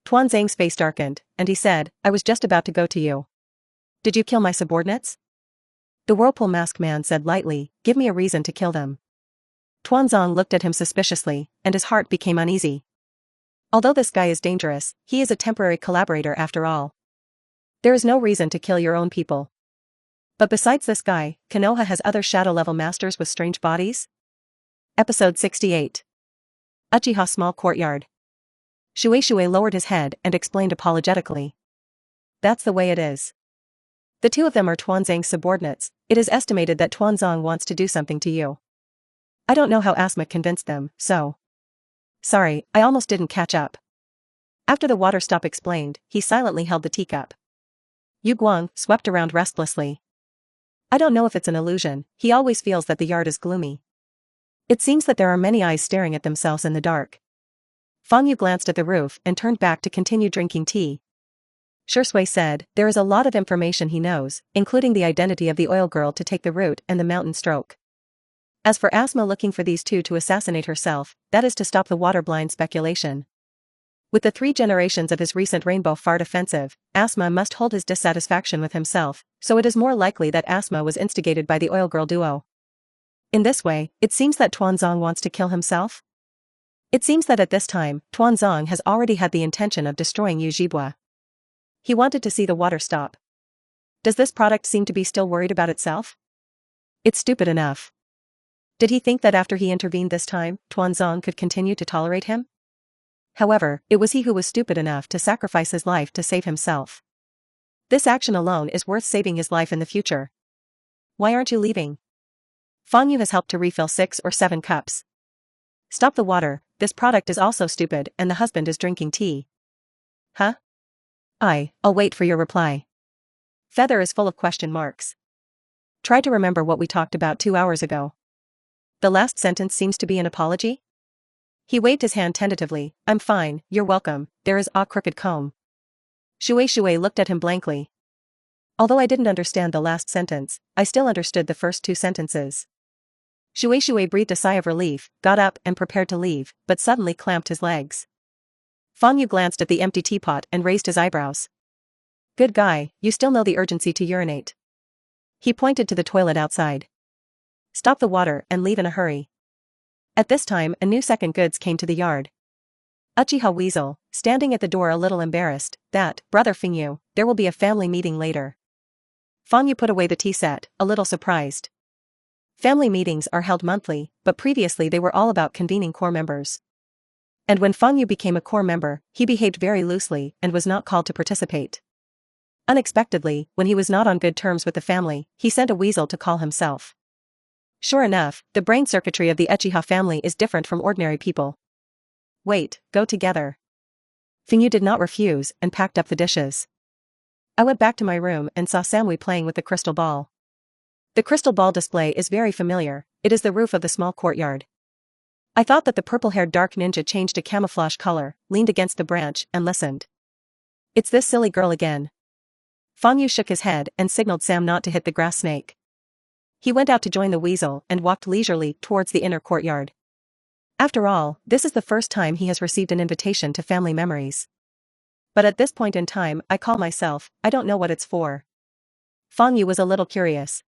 Tuanzang's face darkened, and he said, I was just about to go to you. Did you kill my subordinates? The whirlpool mask man said lightly, give me a reason to kill them. Tuanzang looked at him suspiciously, and his heart became uneasy. Although this guy is dangerous, he is a temporary collaborator after all. There is no reason to kill your own people. But besides this guy, Konoha has other shadow-level masters with strange bodies? Episode 68. Uchiha Small Courtyard. Shuei lowered his head and explained apologetically. That's the way it is. The 2 of them are Tuanzang's subordinates. It is estimated that Tuanzang wants to do something to you. I don't know how Asuma convinced them, so. Sorry, I almost didn't catch up. After the water stop explained, he silently held the teacup. Yu Guang swept around restlessly. I don't know if it's an illusion, he always feels that the yard is gloomy. It seems that there are many eyes staring at themselves in the dark. Fang Yu glanced at the roof and turned back to continue drinking tea. Shui said, there is a lot of information he knows, including the identity of the oil girl to take the route and the mountain stroke. As for Asuma looking for these 2 to assassinate herself, that is to stop the water-blind speculation. With the 3 generations of his recent Rainbow Fart offensive, Asuma must hold his dissatisfaction with himself, so it is more likely that Asuma was instigated by the oil girl duo. In this way, it seems that Tuanzang wants to kill himself? It seems that at this time, Tuanzang has already had the intention of destroying Yu Jibwa. He wanted to see the water stop. Does this product seem to be still worried about itself? It's stupid enough. Did he think that after he intervened this time, Tuanzang could continue to tolerate him? However, it was he who was stupid enough to sacrifice his life to save himself. This action alone is worth saving his life in the future. Why aren't you leaving? Fang Yu has helped to refill 6 or 7 cups. Stop the water, this product is also stupid and the husband is drinking tea. Huh? I'll wait for your reply. Feather is full of question marks. Try to remember what we talked about 2 hours ago. The last sentence seems to be an apology? He waved his hand tentatively, I'm fine, you're welcome, there is a crooked comb. Shui looked at him blankly. Although I didn't understand the last sentence, I still understood the first 2 sentences. Shui breathed a sigh of relief, got up and prepared to leave, but suddenly clamped his legs. Fang Yu glanced at the empty teapot and raised his eyebrows. Good guy, you still know the urgency to urinate. He pointed to the toilet outside. Stop the water and leave in a hurry. At this time, a new second goods came to the yard. Uchiha Weasel, standing at the door a little embarrassed, that, Brother Fingyu, there will be a family meeting later. Fang Yu put away the tea set, a little surprised. Family meetings are held monthly, but previously they were all about convening core members. And when Fang Yu became a core member, he behaved very loosely and was not called to participate. Unexpectedly, when he was not on good terms with the family, he sent a weasel to call himself. Sure enough, the brain circuitry of the Uchiha family is different from ordinary people. Wait, go together. Fingyu did not refuse and packed up the dishes. I went back to my room and saw Samui playing with the crystal ball. The crystal ball display is very familiar, it is the roof of the small courtyard. I thought that the purple-haired dark ninja changed to camouflage color, leaned against the branch and listened. It's this silly girl again. Fang Yu shook his head and signaled Sam not to hit the grass snake. He went out to join the weasel and walked leisurely towards the inner courtyard. After all, this is the first time he has received an invitation to family memories. But at this point in time, I call myself, I don't know what it's for. Fang Yu was a little curious.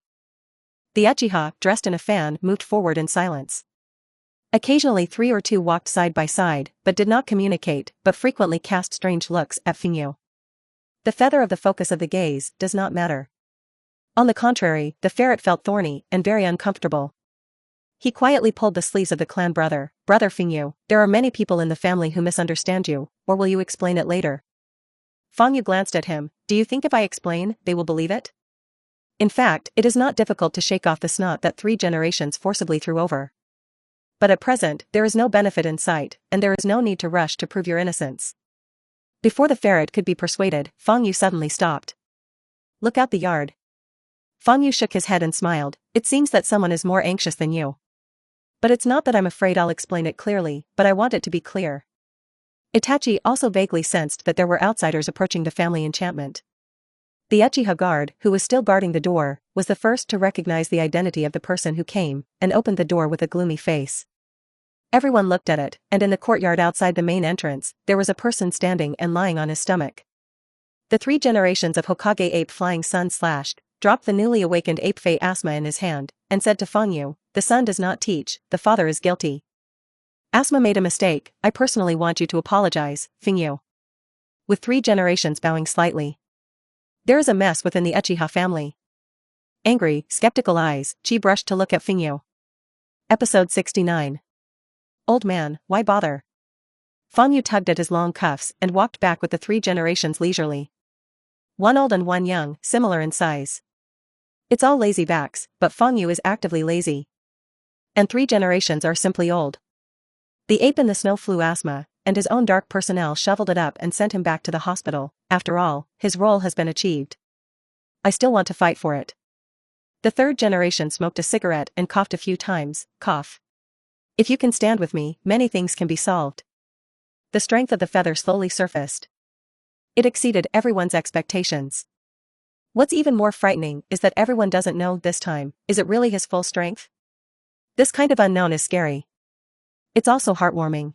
The Uchiha, dressed in a fan, moved forward in silence. Occasionally 3 or 2 walked side by side, but did not communicate, but frequently cast strange looks at Fingyu. The feather of the focus of the gaze does not matter. On the contrary, the ferret felt thorny and very uncomfortable. He quietly pulled the sleeves of the clan brother. Brother Fingyu, there are many people in the family who misunderstand you, or will you explain it later? Fang Yu glanced at him, do you think if I explain, they will believe it? In fact, it is not difficult to shake off the snot that 3 generations forcibly threw over. But at present, there is no benefit in sight, and there is no need to rush to prove your innocence. Before the ferret could be persuaded, Fang Yu suddenly stopped. Look out the yard. Fang Yu shook his head and smiled. It seems that someone is more anxious than you. But it's not that I'm afraid. I'll explain it clearly, but I want it to be clear. Itachi also vaguely sensed that there were outsiders approaching the family encampment. The Uchiha guard, who was still guarding the door, was the first to recognize the identity of the person who came, and opened the door with a gloomy face. Everyone looked at it, and in the courtyard outside the main entrance, there was a person standing and lying on his stomach. The 3 generations of Hokage ape Flying Sun dropped the newly awakened ape Fei Asma in his hand, and said to Fang Yu, "The son does not teach, the father is guilty." Asma made a mistake. I personally want you to apologize, Fang Yu. With 3 generations bowing slightly. There is a mess within the Uchiha family. Angry, skeptical eyes, Chi brushed to look at Fang Yu. Episode 69. Old man, why bother? Fang Yu tugged at his long cuffs and walked back with the 3 generations leisurely. One old and one young, similar in size. It's all lazy backs, but Fang Yu is actively lazy. And 3 generations are simply old. The ape in the snow flew Asma, and his own dark personnel shoveled it up and sent him back to the hospital. After all, his role has been achieved. I still want to fight for it. The 3rd generation smoked a cigarette and coughed a few times. Cough. If you can stand with me, many things can be solved. The strength of the feather slowly surfaced. It exceeded everyone's expectations. What's even more frightening is that everyone doesn't know this time. Is it really his full strength? This kind of unknown is scary. It's also heartwarming.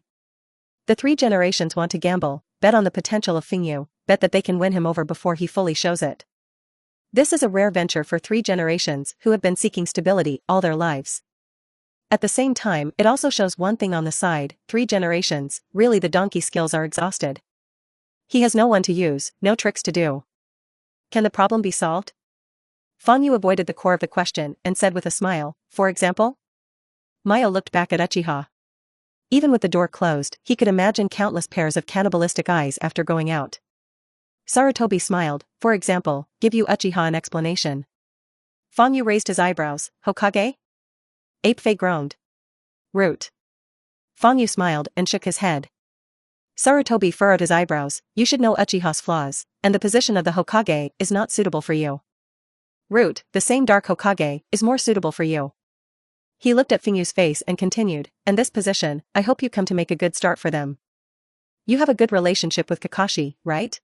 The 3 generations want to gamble, bet on the potential of Fang Yu, bet that they can win him over before he fully shows it. This is a rare venture for 3 generations who have been seeking stability all their lives. At the same time, it also shows one thing on the side: 3 generations, really the donkey skills are exhausted. He has no one to use, no tricks to do. Can the problem be solved? Fang Yu avoided the core of the question and said with a smile, for example? Mayo looked back at Uchiha. Even with the door closed, he could imagine countless pairs of cannibalistic eyes after going out. Sarutobi smiled, for example, give you Uchiha an explanation. Fang Yu raised his eyebrows, Hokage? Ape Fei groaned. Root. Fang Yu smiled and shook his head. Sarutobi furrowed his eyebrows, you should know Uchiha's flaws, and the position of the Hokage is not suitable for you. Root, the same dark Hokage, is more suitable for you. He looked at Fang Yu's face and continued, and this position, I hope you come to make a good start for them. You have a good relationship with Kakashi, right?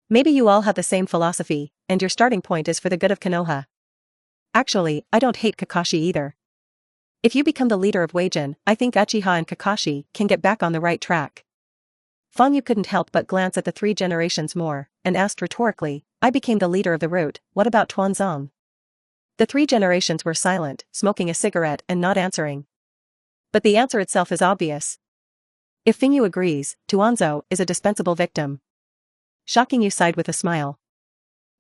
Maybe you all have the same philosophy, and your starting point is for the good of Konoha. Actually, I don't hate Kakashi either. If you become the leader of Weijin, I think Uchiha and Kakashi can get back on the right track. Fang Yu couldn't help but glance at the 3 generations more, and asked rhetorically, I became the leader of the root, what about Tuanzong? The 3 generations were silent, smoking a cigarette and not answering. But the answer itself is obvious. If Fang Yu agrees, Tuanzong is a dispensable victim. Shocking Yu sighed with a smile.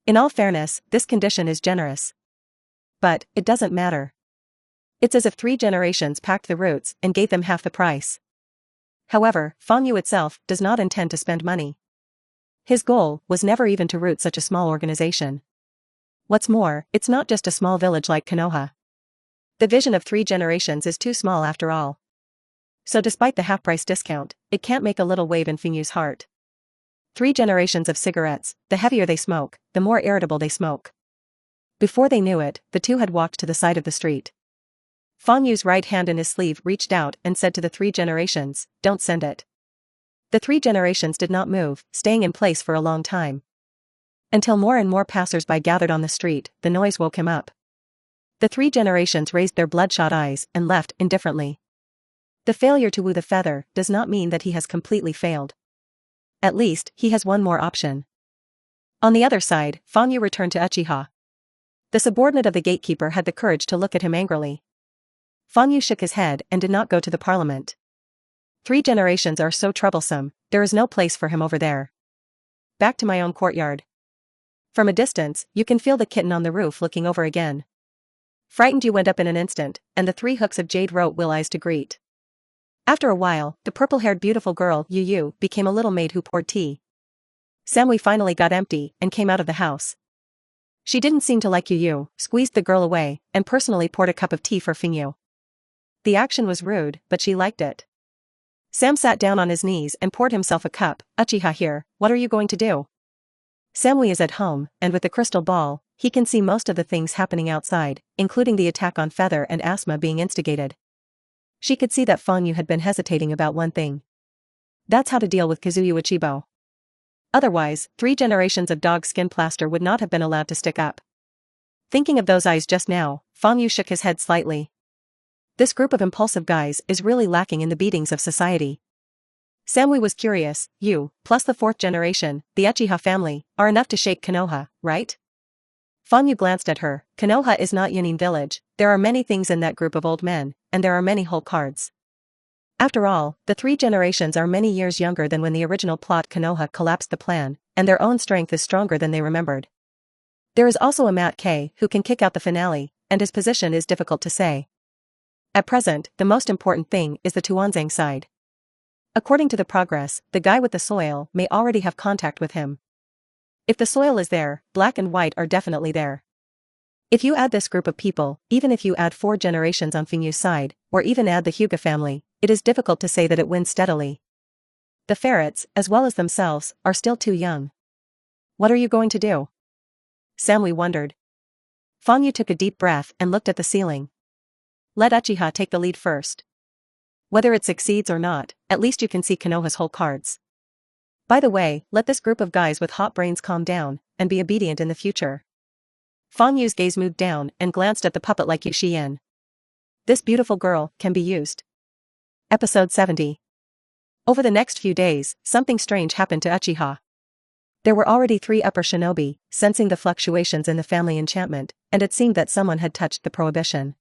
In all fairness, this condition is generous. But, it doesn't matter. It's as if 3 generations packed the roots and gave them half the price. However, Fang Yu itself does not intend to spend money. His goal was never even to root such a small organization. What's more, it's not just a small village like Konoha. The vision of 3 generations is too small after all. So despite the half-price discount, it can't make a little wave in Fang Yu's heart. 3 generations of cigarettes, the heavier they smoke, the more irritable they smoke. Before they knew it, the two had walked to the side of the street. Fang Yu's right hand in his sleeve reached out and said to the 3 generations, don't send it. The 3 generations did not move, staying in place for a long time. Until more and more passers-by gathered on the street, the noise woke him up. The 3 generations raised their bloodshot eyes and left indifferently. The failure to woo the feather does not mean that he has completely failed. At least, he has one more option. On the other side, Fang Yu returned to Uchiha. The subordinate of the gatekeeper had the courage to look at him angrily. Fang Yu shook his head and did not go to the parliament. 3 generations are so troublesome, there is no place for him over there. Back to my own courtyard. From a distance, you can feel the kitten on the roof looking over again. Frightened you went up in an instant, and the 3 hooks of jade wrote will eyes to greet. After a while, the purple-haired beautiful girl, Yu, became a little maid who poured tea. Samui finally got empty and came out of the house. She didn't seem to like Yu, squeezed the girl away, and personally poured a cup of tea for Yu. The action was rude, but she liked it. Sam sat down on his knees and poured himself a cup. Uchiha here, what are you going to do? Samui is at home, and with the crystal ball, he can see most of the things happening outside, including the attack on Feather and Asma being instigated. She could see that Fanyu had been hesitating about one thing. That's how to deal with Kazuyu Ichibo. Otherwise, 3 generations of dog skin plaster would not have been allowed to stick up. Thinking of those eyes just now, Fanyu shook his head slightly. This group of impulsive guys is really lacking in the beatings of society. Samui was curious. You, plus the 4th generation, the Uchiha family, are enough to shake Konoha, right? Fanyu glanced at her. Konoha is not Yunin village, there are many things in that group of old men, and there are many whole cards. After all, the 3 generations are many years younger than when the original plot Konoha collapsed the plan, and their own strength is stronger than they remembered. There is also a Mat K who can kick out the finale, and his position is difficult to say. At present, the most important thing is the Tuanzang side. According to the progress, the guy with the soil may already have contact with him. If the soil is there, black and white are definitely there. If you add this group of people, even if you add 4 generations on Fenyu's side, or even add the Hyuga family, it is difficult to say that it wins steadily. The ferrets, as well as themselves, are still too young. What are you going to do? Samui wondered. Fanyu took a deep breath and looked at the ceiling. Let Uchiha take the lead first. Whether it succeeds or not, at least you can see Konoha's whole cards. By the way, let this group of guys with hot brains calm down, and be obedient in the future. Fanyu's gaze moved down and glanced at the puppet like Yu Xian. This beautiful girl can be used. Episode 70. Over the next few days, something strange happened to Uchiha. There were already 3 upper shinobi, sensing the fluctuations in the family enchantment, and it seemed that someone had touched the prohibition.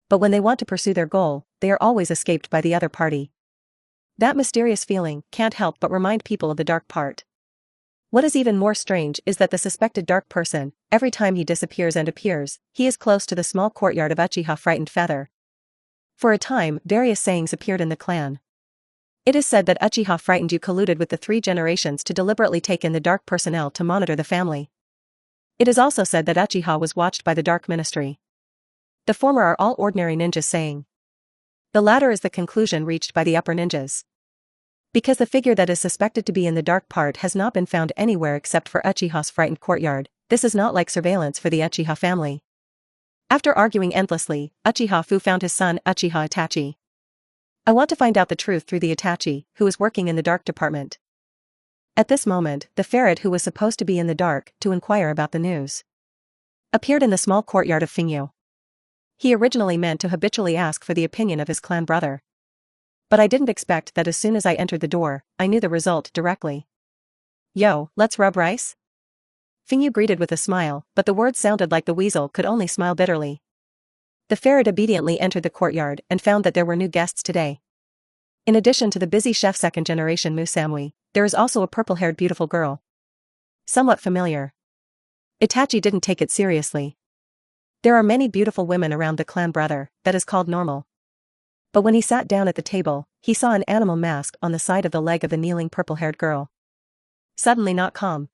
But when they want to pursue their goal, they are always escaped by the other party. That mysterious feeling can't help but remind people of the dark part. What is even more strange is that the suspected dark person, every time he disappears and appears, he is close to the small courtyard of Uchiha frightened Feather. For a time, various sayings appeared in the clan. It is said that Uchiha frightened Yu colluded with the 3 generations to deliberately take in the dark personnel to monitor the family. It is also said that Uchiha was watched by the Dark Ministry. The former are all ordinary ninjas saying. The latter is the conclusion reached by the upper ninjas. Because the figure that is suspected to be in the dark part has not been found anywhere except for Uchiha's frightened courtyard, this is not like surveillance for the Uchiha family. After arguing endlessly, Uchiha Fu found his son Uchiha Itachi. I want to find out the truth through the Itachi, who is working in the dark department. At this moment, the ferret who was supposed to be in the dark to inquire about the news appeared in the small courtyard of Fingyu. He originally meant to habitually ask for the opinion of his clan brother. But I didn't expect that as soon as I entered the door, I knew the result directly. Yo, let's rub rice? Fingyu greeted with a smile, but the words sounded like the weasel could only smile bitterly. The ferret obediently entered the courtyard and found that there were new guests today. In addition to the busy chef 2nd generation Musamui, there is also a purple-haired beautiful girl. Somewhat familiar. Itachi didn't take it seriously. There are many beautiful women around the clan brother, that is called normal. But when he sat down at the table, he saw an animal mask on the side of the leg of the kneeling purple-haired girl. Suddenly not calm.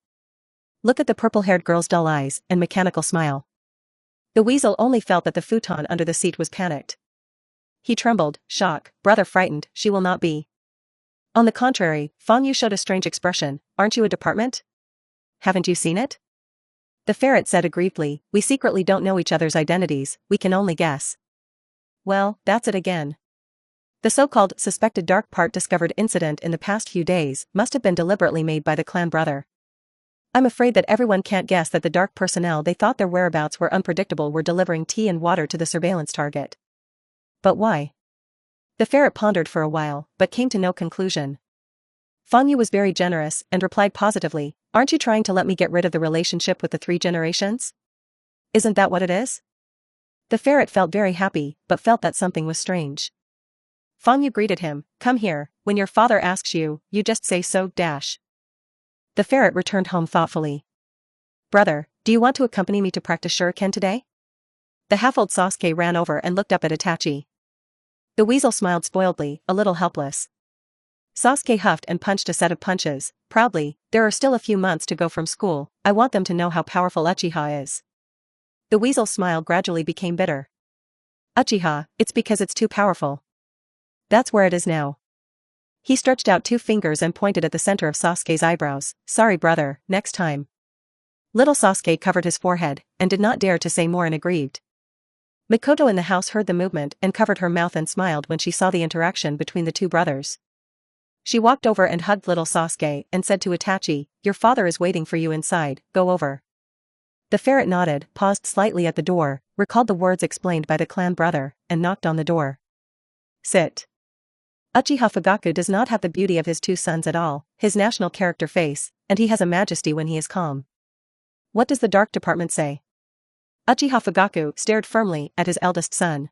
Look at the purple-haired girl's dull eyes and mechanical smile. The weasel only felt that the futon under the seat was panicked. He trembled, shock, brother frightened, she will not be. On the contrary, Fanyu showed a strange expression, aren't you a department? Haven't you seen it? The ferret said aggrievedly, we secretly don't know each other's identities, we can only guess. Well, that's it again. The so-called suspected dark part discovered incident in the past few days must have been deliberately made by the clan brother. I'm afraid that everyone can't guess that the dark personnel they thought their whereabouts were unpredictable were delivering tea and water to the surveillance target. But why? The ferret pondered for a while, but came to no conclusion. Fanyu was very generous and replied positively, aren't you trying to let me get rid of the relationship with the 3 generations? Isn't that what it is? The ferret felt very happy, but felt that something was strange. Fanyu greeted him, come here, when your father asks you, you just say so, dash. The ferret returned home thoughtfully. Brother, do you want to accompany me to practice shuriken today? The half-old Sasuke ran over and looked up at Itachi. The weasel smiled spoiledly, a little helpless. Sasuke huffed and punched a set of punches, proudly. There are still a few months to go from school, I want them to know how powerful Uchiha is. The weasel's smile gradually became bitter. Uchiha, it's because it's too powerful. That's where it is now. He stretched out 2 fingers and pointed at the center of Sasuke's eyebrows. Sorry brother, next time. Little Sasuke covered his forehead, and did not dare to say more and aggrieved. Mikoto in the house heard the movement and covered her mouth and smiled when she saw the interaction between the 2 brothers. She walked over and hugged little Sasuke and said to Itachi, your father is waiting for you inside, go over. The ferret nodded, paused slightly at the door, recalled the words explained by the clan brother, and knocked on the door. Sit. Uchiha Fugaku does not have the beauty of his 2 sons at all, his national character face, and he has a majesty when he is calm. What does the dark department say? Uchiha Fugaku stared firmly at his eldest son.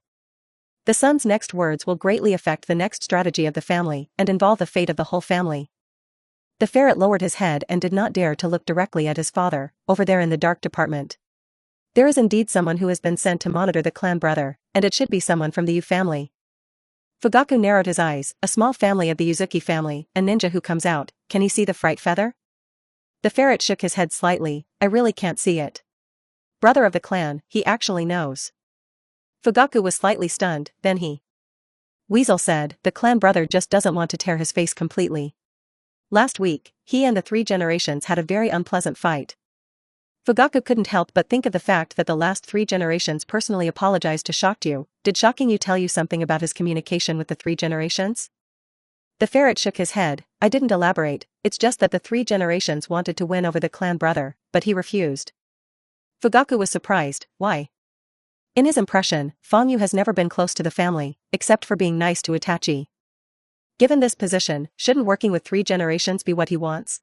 The son's next words will greatly affect the next strategy of the family and involve the fate of the whole family. The ferret lowered his head and did not dare to look directly at his father, over there in the dark department. There is indeed someone who has been sent to monitor the clan brother, and it should be someone from the Yu family. Fugaku narrowed his eyes, a small family of the Uzuki family, a ninja who comes out, can he see the fright feather? The ferret shook his head slightly, I really can't see it. Brother of the clan, he actually knows. Fugaku was slightly stunned, then he. Weasel said, the clan brother just doesn't want to tear his face completely. Last week, he and the 3 generations had a very unpleasant fight. Fugaku couldn't help but think of the fact that the last 3 generations personally apologized to Shokyu. Did Shokyu you tell you something about his communication with the 3 generations? The ferret shook his head, I didn't elaborate, it's just that the 3 generations wanted to win over the clan brother, but he refused. Fugaku was surprised, why? In his impression, Fangyu has never been close to the family, except for being nice to Itachi. Given this position, shouldn't working with 3 generations be what he wants?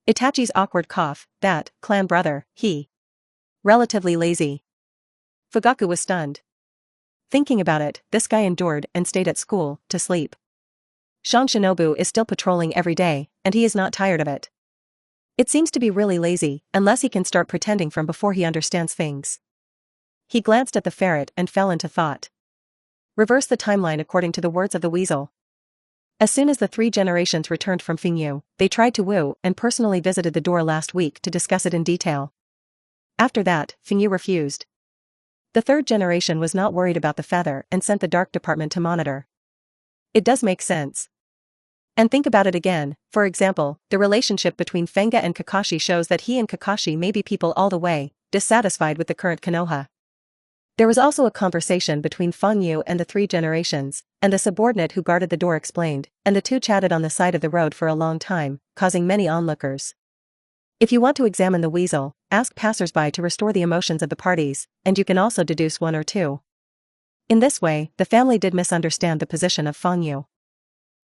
Itachi's awkward cough, that, clan brother, he. Relatively lazy. Fugaku was stunned. Thinking about it, this guy endured and stayed at school, to sleep. Shan Shinobu is still patrolling every day, and he is not tired of it. It seems to be really lazy, unless he can start pretending from before he understands things. He glanced at the ferret and fell into thought. Reverse the timeline according to the words of the weasel. As soon as the 3 generations returned from Fengyu, they tried to woo and personally visited the door last week to discuss it in detail. After that, Fengyu refused. The 3rd generation was not worried about the feather and sent the dark department to monitor. It does make sense. And think about it again, for example, the relationship between Fenga and Kakashi shows that he and Kakashi may be people all the way, dissatisfied with the current Konoha. There was also a conversation between Fangyu and the 3 generations, and the subordinate who guarded the door explained, and the 2 chatted on the side of the road for a long time, causing many onlookers. If you want to examine the weasel, ask passersby to restore the emotions of the parties, and you can also deduce 1 or 2. In this way, the family did misunderstand the position of Fangyu.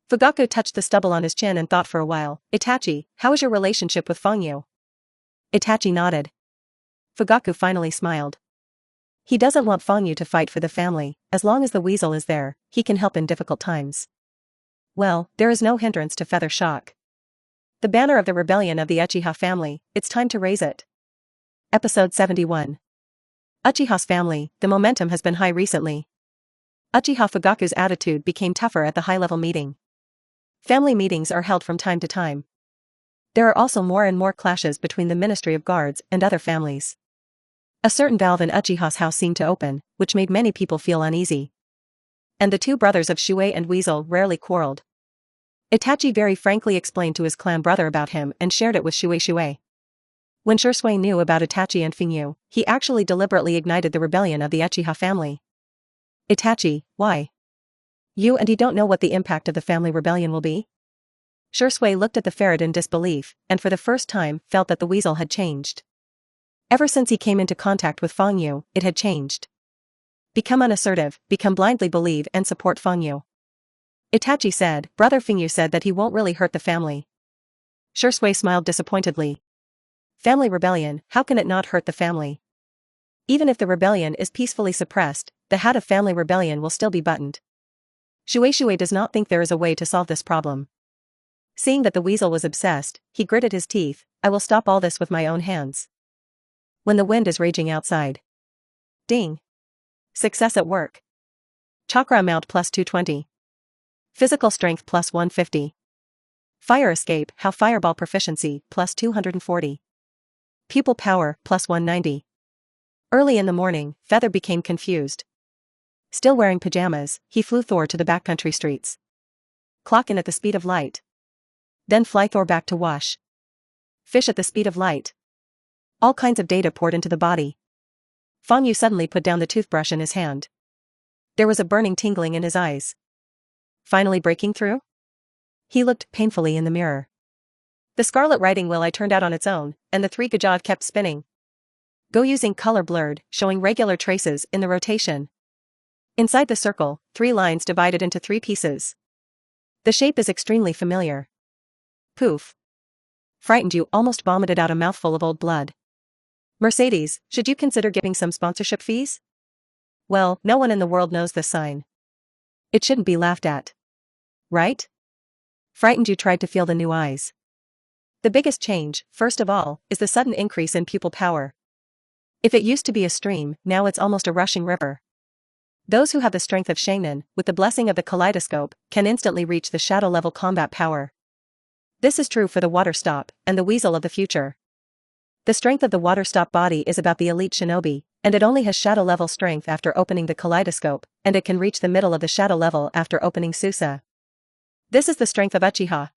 Fugaku touched the stubble on his chin and thought for a while, Itachi, how is your relationship with Fangyu? Itachi nodded. Fugaku finally smiled. He doesn't want Fangyu to fight for the family, as long as the weasel is there, he can help in difficult times. Well, there is no hindrance to feather shock. The banner of the rebellion of the Uchiha family, it's time to raise it. Episode 71. Uchiha's family, the momentum has been high recently. Uchiha Fugaku's attitude became tougher at the high-level meeting. Family meetings are held from time to time. There are also more and more clashes between the Ministry of Guards and other families. A certain valve in Uchiha's house seemed to open, which made many people feel uneasy. And the 2 brothers of Shuei and Weasel rarely quarreled. Itachi very frankly explained to his clan brother about him and shared it with Shuei. When Shuei knew about Itachi and Fengyu, he actually deliberately ignited the rebellion of the Uchiha family. Itachi, why? You and he don't know what the impact of the family rebellion will be? Shuei looked at the ferret in disbelief, and for the first time felt that the weasel had changed. Ever since he came into contact with Fangyu, it had changed. Become unassertive, become blindly believe and support Fangyu. Itachi said, Brother Fengyu said that he won't really hurt the family. Shuei smiled disappointedly. Family rebellion, how can it not hurt the family? Even if the rebellion is peacefully suppressed, the hat of family rebellion will still be buttoned. Shuei does not think there is a way to solve this problem. Seeing that the weasel was obsessed, he gritted his teeth, I will stop all this with my own hands. When the wind is raging outside. Ding. Success at work. Chakra amount plus 220. Physical strength plus 150. Fire escape, how fireball proficiency, plus 240. Pupil power, plus 190. Early in the morning, Feather became confused. Still wearing pajamas, he flew Thor to the backcountry streets. Clock in at the speed of light. Then fly Thor back to wash. Fish at the speed of light. All kinds of data poured into the body. Fang Yu suddenly put down the toothbrush in his hand. There was a burning tingling in his eyes. Finally breaking through? He looked painfully in the mirror. The scarlet riding wheel I turned out on its own, and the three gajah kept spinning. Go using color blurred, showing regular traces in the rotation. Inside the circle, 3 lines divided into 3 pieces. The shape is extremely familiar. Poof. Frightened you almost vomited out a mouthful of old blood. Mercedes, should you consider giving some sponsorship fees? Well, no one in the world knows this sign. It shouldn't be laughed at. Right? Frightened you tried to feel the new eyes. The biggest change, first of all, is the sudden increase in pupil power. If it used to be a stream, now it's almost a rushing river. Those who have the strength of Shaman, with the blessing of the kaleidoscope, can instantly reach the shadow-level combat power. This is true for the water stop, and the weasel of the future. The strength of the water stop body is about the elite shinobi, and it only has shadow-level strength after opening the kaleidoscope, and it can reach the middle of the shadow level after opening Susa. This is the strength of Uchiha.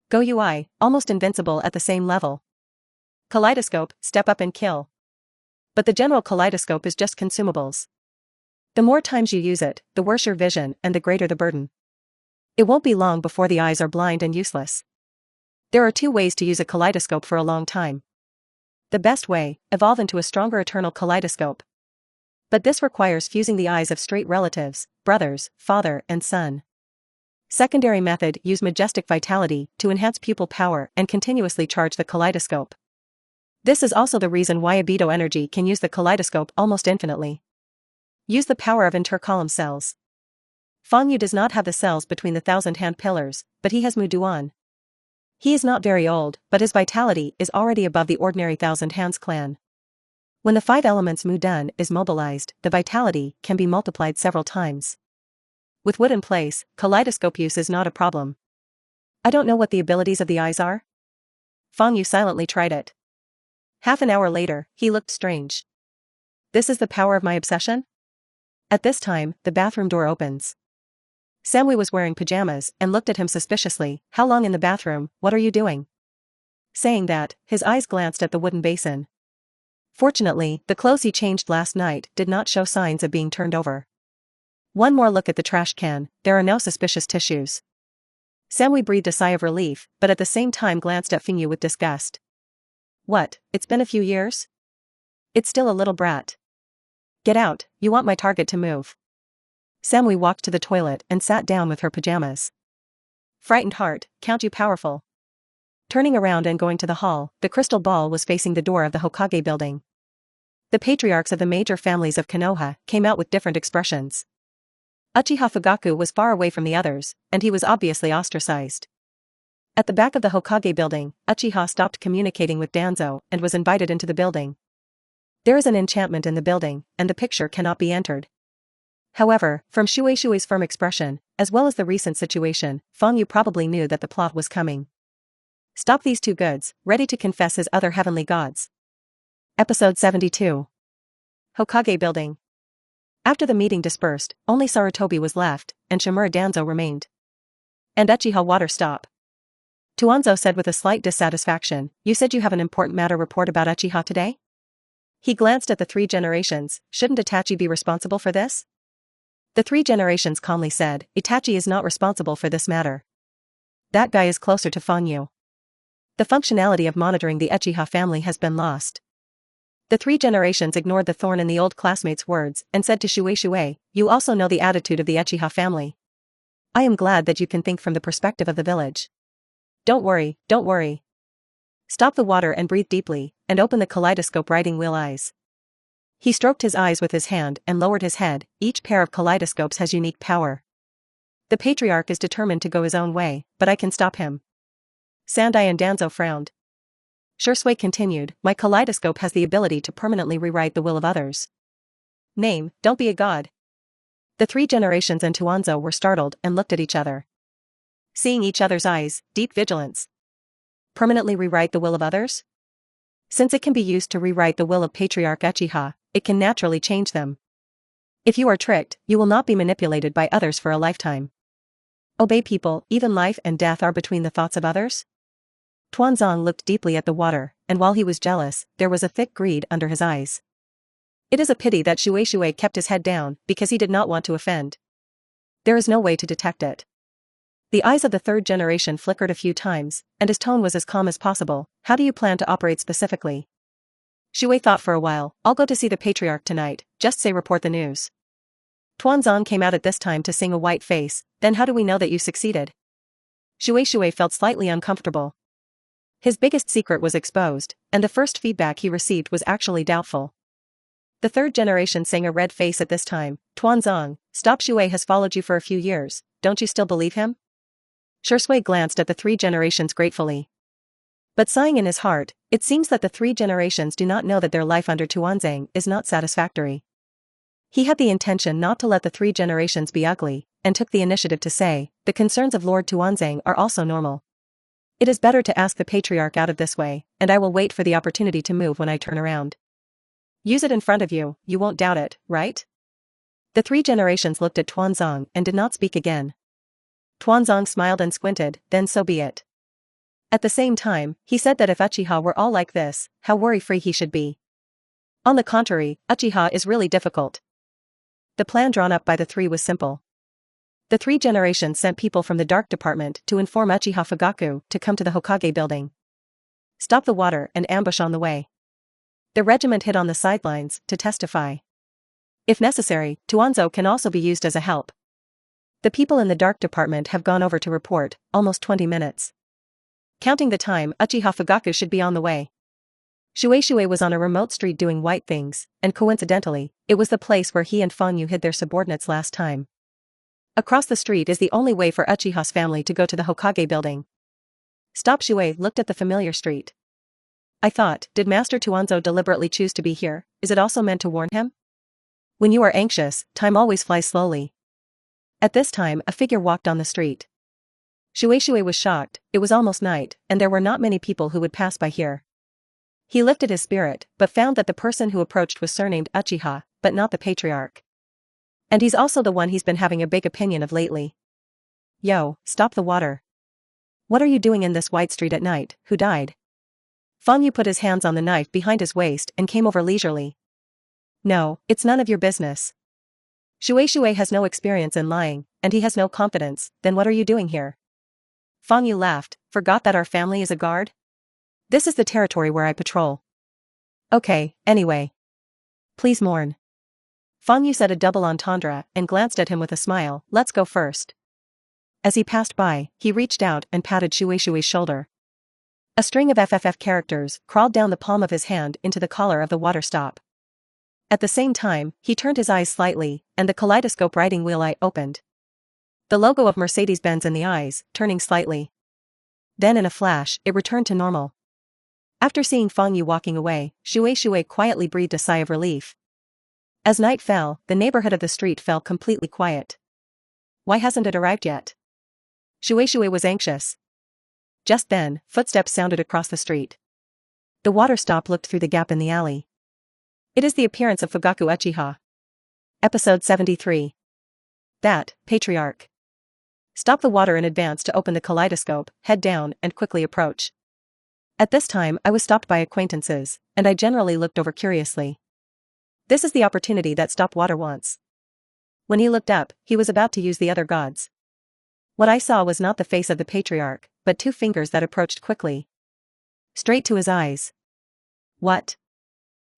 Go UI, almost invincible at the same level. Kaleidoscope, step up and kill. But the general kaleidoscope is just consumables. The more times you use it, the worse your vision and the greater the burden. It won't be long before the eyes are blind and useless. There are 2 ways to use a kaleidoscope for a long time. The best way, evolve into a stronger eternal kaleidoscope. But this requires fusing the eyes of straight relatives, brothers, father and son. Secondary method, use majestic vitality to enhance pupil power and continuously charge the kaleidoscope. This is also the reason why Obito energy can use the kaleidoscope almost infinitely. Use the power of intercolumn cells. Fang Yu does not have the cells between the 1,000-hand pillars, but he has Mu Duan. He is not very old, but his vitality is already above the ordinary 1,000 hands clan. When the 5 elements Mu Dun is mobilized, the vitality can be multiplied several times. With wood in place, kaleidoscope use is not a problem. I don't know what the abilities of the eyes are. Fang Yu silently tried it. Half an hour later, he looked strange. This is the power of my obsession? At this time, the bathroom door opens. Samui was wearing pajamas and looked at him suspiciously. How long in the bathroom, what are you doing? Saying that, his eyes glanced at the wooden basin. Fortunately, the clothes he changed last night did not show signs of being turned over. One more look at the trash can, there are no suspicious tissues. Samui breathed a sigh of relief, but at the same time glanced at Fingyu with disgust. What, it's been a few years? It's still a little brat. Get out, you want my target to move. Samui walked to the toilet and sat down with her pajamas. Frightened heart, count you powerful. Turning around and going to the hall, the crystal ball was facing the door of the Hokage building. The patriarchs of the major families of Konoha came out with different expressions. Uchiha Fugaku was far away from the others, and he was obviously ostracized. At the back of the Hokage building, Uchiha stopped communicating with Danzo and was invited into the building. There is an enchantment in the building, and the picture cannot be entered. However, from Shueishue's firm expression, as well as the recent situation, Fang Yu probably knew that the plot was coming. Stop these 2 goods, ready to confess his other heavenly gods. Episode 72. Hokage building. After the meeting dispersed, only Sarutobi was left, and Shimura Danzo remained. And Uchiha water stop. Tuanzo said with a slight dissatisfaction, you said you have an important matter report about Uchiha today? He glanced at the 3 generations, shouldn't Itachi be responsible for this? The 3 generations calmly said, Itachi is not responsible for this matter. That guy is closer to Fang Yu. The functionality of monitoring the Uchiha family has been lost. The 3 generations ignored the thorn in the old classmate's words and said to Shueishuei, you also know the attitude of the Uchiha family. I am glad that you can think from the perspective of the village. Don't worry, don't worry. Stop the water and breathe deeply, and open the kaleidoscope riding wheel eyes. He stroked his eyes with his hand and lowered his head, each pair of kaleidoscopes has unique power. The patriarch is determined to go his own way, but I can stop him. Sandai and Danzo frowned. Shursui continued, my kaleidoscope has the ability to permanently rewrite the will of others. Name, don't be a god. The 3 generations and Tuanzo were startled and looked at each other. Seeing each other's eyes, deep vigilance. Permanently rewrite the will of others? Since it can be used to rewrite the will of Patriarch Uchiha, it can naturally change them. If you are tricked, you will not be manipulated by others for a lifetime. Obey people, even life and death are between the thoughts of others? Tuanzong looked deeply at the water, and while he was jealous, there was a thick greed under his eyes. It is a pity that Shui kept his head down, because he did not want to offend. There is no way to detect it. The eyes of the third generation flickered a few times, and his tone was as calm as possible. How do you plan to operate specifically? Shui thought for a while. I'll go to see the patriarch tonight, just say report the news. Tuanzong came out at this time to sing a white face. Then how do we know that you succeeded? Shui felt slightly uncomfortable. His biggest secret was exposed, and the first feedback he received was actually doubtful. The third generation sang a red face at this time. Tuanzong, stop, Shui has followed you for a few years, don't you still believe him? Shui glanced at the three generations gratefully. But sighing in his heart, it seems that the three generations do not know that their life under Tuanzang is not satisfactory. He had the intention not to let the three generations be ugly, and took the initiative to say, the concerns of Lord Tuanzang are also normal. It is better to ask the patriarch out of this way, and I will wait for the opportunity to move when I turn around. Use it in front of you, you won't doubt it, right? The three generations looked at Tuanzang and did not speak again. Tuanzang smiled and squinted, then so be it. At the same time, he said that if Uchiha were all like this, how worry-free he should be. On the contrary, Uchiha is really difficult. The plan drawn up by the three was simple. The three generations sent people from the Dark Department to inform Uchiha Fugaku to come to the Hokage building. Stop the water and ambush on the way. The regiment hid on the sidelines to testify. If necessary, Tuanzo can also be used as a help. The people in the Dark Department have gone over to report, almost 20 minutes. Counting the time, Uchiha Fugaku should be on the way. Shui was on a remote street doing white things, and coincidentally, it was the place where he and Fang Yu hid their subordinates last time. Across the street is the only way for Uchiha's family to go to the Hokage building. Stop. Shui looked at the familiar street. I thought, did Master Tuanzo deliberately choose to be here? Is it also meant to warn him? When you are anxious, time always flies slowly. At this time, a figure walked on the street. Shui was shocked. It was almost night, and there were not many people who would pass by here. He lifted his spirit, but found that the person who approached was surnamed Uchiha, but not the patriarch. And he's also the one he's been having a big opinion of lately. Yo, stop the water. What are you doing in this white street at night? Who died? Fang Yu put his hands on the knife behind his waist and came over leisurely. No, it's none of your business. Shui has no experience in lying, and he has no confidence. Then what are you doing here? Fang Yu laughed. Forgot that our family is a guard? This is the territory where I patrol. Okay, anyway. Please mourn. Fang Yu said a double entendre and glanced at him with a smile. Let's go first. As he passed by, he reached out and patted Shui's shoulder. A string of FFF characters crawled down the palm of his hand into the collar of the water stop. At the same time, he turned his eyes slightly, and the kaleidoscope riding wheel eye opened. The logo of Mercedes-Benz in the eyes, turning slightly. Then in a flash, it returned to normal. After seeing Fang Yu walking away, Shui quietly breathed a sigh of relief. As night fell, the neighborhood of the street fell completely quiet. Why hasn't it arrived yet? Shui was anxious. Just then, footsteps sounded across the street. The water stop looked through the gap in the alley. It is the appearance of Fugaku Uchiha. Episode 73. That, patriarch. Stop the water in advance to open the kaleidoscope, head down, and quickly approach. At this time I was stopped by acquaintances, and I generally looked over curiously. This is the opportunity that Stop Water wants. When he looked up, he was about to use the other gods. What I saw was not the face of the patriarch, but two fingers that approached quickly. Straight to his eyes. What?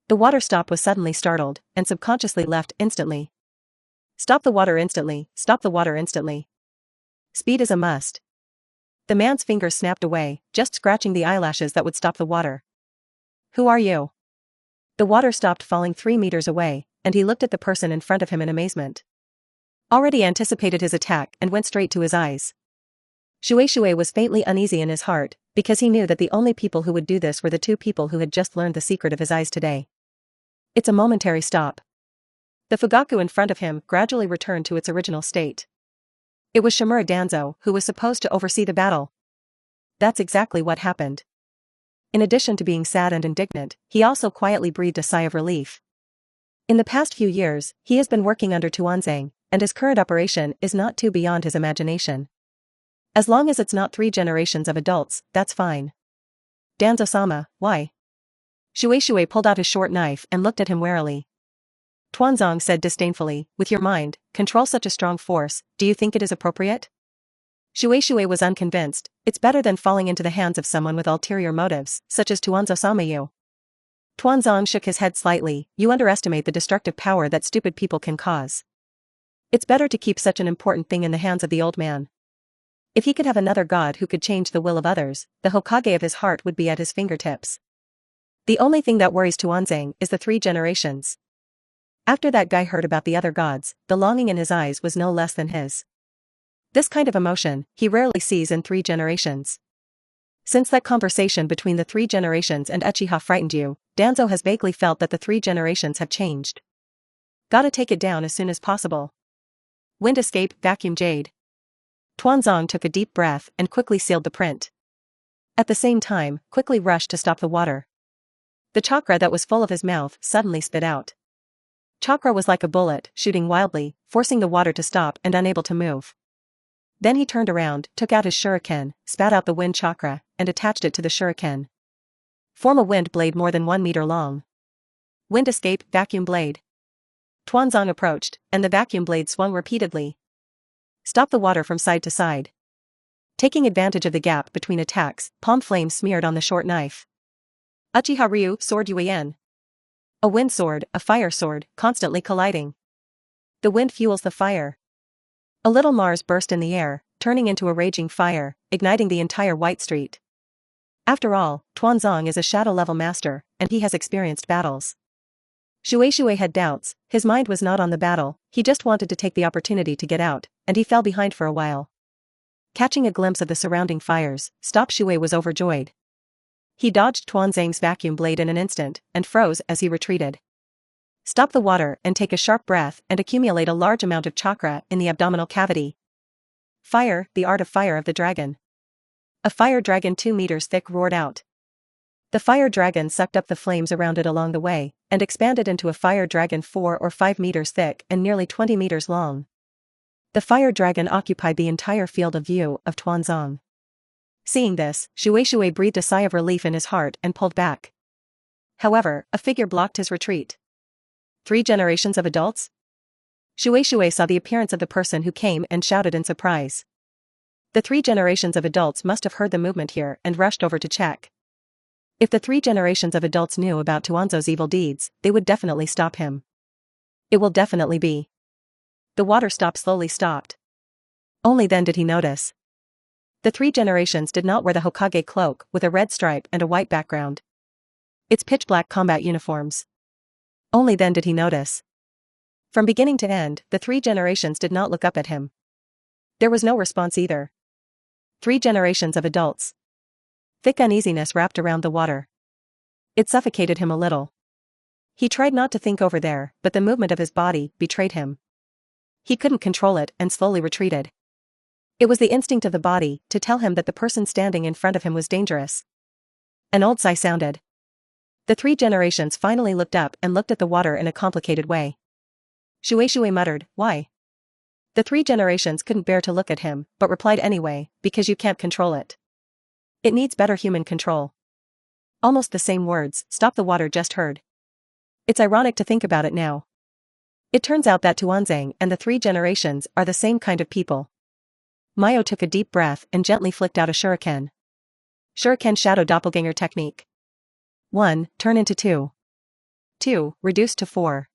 The water stop was suddenly startled, and subconsciously left instantly. Stop the water instantly, stop the water instantly. Speed is a must. The man's fingers snapped away, just scratching the eyelashes that would stop the water. Who are you? The water stopped falling 3 meters away, and he looked at the person in front of him in amazement. Already anticipated his attack and went straight to his eyes. Shui was faintly uneasy in his heart, because he knew that the only people who would do this were the two people who had just learned the secret of his eyes today. It's a momentary stop. The Fugaku in front of him gradually returned to its original state. It was Shimura Danzo who was supposed to oversee the battle. That's exactly what happened. In addition to being sad and indignant, he also quietly breathed a sigh of relief. In the past few years, he has been working under Tuanzang, and his current operation is not too beyond his imagination. As long as it's not 3 generations of adults, that's fine. Danzo-sama, why? Shuei pulled out his short knife and looked at him warily. Tuanzang said disdainfully, with your mind, control such a strong force, do you think it is appropriate? Shuei was unconvinced. It's better than falling into the hands of someone with ulterior motives, such as Tuanzo-sama you. Tuanzang shook his head slightly, you underestimate the destructive power that stupid people can cause. It's better to keep such an important thing in the hands of the old man. If he could have another god who could change the will of others, the Hokage of his heart would be at his fingertips. The only thing that worries Tuanzang is the 3 generations. After that guy heard about the other gods, the longing in his eyes was no less than his. This kind of emotion, he rarely sees in 3 generations. Since that conversation between the 3 generations and Uchiha frightened you, Danzo has vaguely felt that the 3 generations have changed. Gotta take it down as soon as possible. Wind escape, vacuum jade. Tuanzang took a deep breath and quickly sealed the print. At the same time, quickly rushed to stop the water. The chakra that was full of his mouth suddenly spit out. Chakra was like a bullet, shooting wildly, forcing the water to stop and unable to move. Then he turned around, took out his shuriken, spat out the wind chakra, and attached it to the shuriken. Form a wind blade more than 1 meter long. Wind escape, vacuum blade. Tuanzang approached, and the vacuum blade swung repeatedly. Stop the water from side to side. Taking advantage of the gap between attacks, palm flame smeared on the short knife. Uchiha Ryu, sword Yuan. A wind sword, a fire sword, constantly colliding. The wind fuels the fire. A little Mars burst in the air, turning into a raging fire, igniting the entire White Street. After all, Tuanzang is a shadow-level master, and he has experienced battles. Shuei had doubts, his mind was not on the battle, he just wanted to take the opportunity to get out, and he fell behind for a while. Catching a glimpse of the surrounding fires, Shuei was overjoyed. He dodged Tuanzang's vacuum blade in an instant, and froze as he retreated. Stop the water and take a sharp breath and accumulate a large amount of chakra in the abdominal cavity. Fire, the art of fire of the dragon. A fire dragon 2 meters thick roared out. The fire dragon sucked up the flames around it along the way, and expanded into a fire dragon 4 or 5 meters thick and nearly 20 meters long. The fire dragon occupied the entire field of view of Tuanzang. Seeing this, Shuei breathed a sigh of relief in his heart and pulled back. However, a figure blocked his retreat. 3 generations of adults? Shuei saw the appearance of the person who came and shouted in surprise. The 3 generations of adults must have heard the movement here and rushed over to check. If the 3 generations of adults knew about Tuanzo's evil deeds, they would definitely stop him. It will definitely be. The water slowly stopped. Only then did he notice. The 3 generations did not wear the Hokage cloak with a red stripe and a white background. It's pitch-black combat uniforms. Only then did he notice. From beginning to end, the 3 generations did not look up at him. There was no response either. 3 generations of adults. Thick uneasiness wrapped around the water. It suffocated him a little. He tried not to think over there, but the movement of his body betrayed him. He couldn't control it and slowly retreated. It was the instinct of the body to tell him that the person standing in front of him was dangerous. An old sigh sounded. The 3 generations finally looked up and looked at the water in a complicated way. Shuei muttered, why? The 3 generations couldn't bear to look at him, but replied anyway, because you can't control it. It needs better human control. Almost the same words, stop the water just heard. It's ironic to think about it now. It turns out that Tuanzang and the 3 generations are the same kind of people. Mayo took a deep breath and gently flicked out a shuriken. Shuriken shadow doppelganger technique. 1, turn into 2. 2, reduced to 4.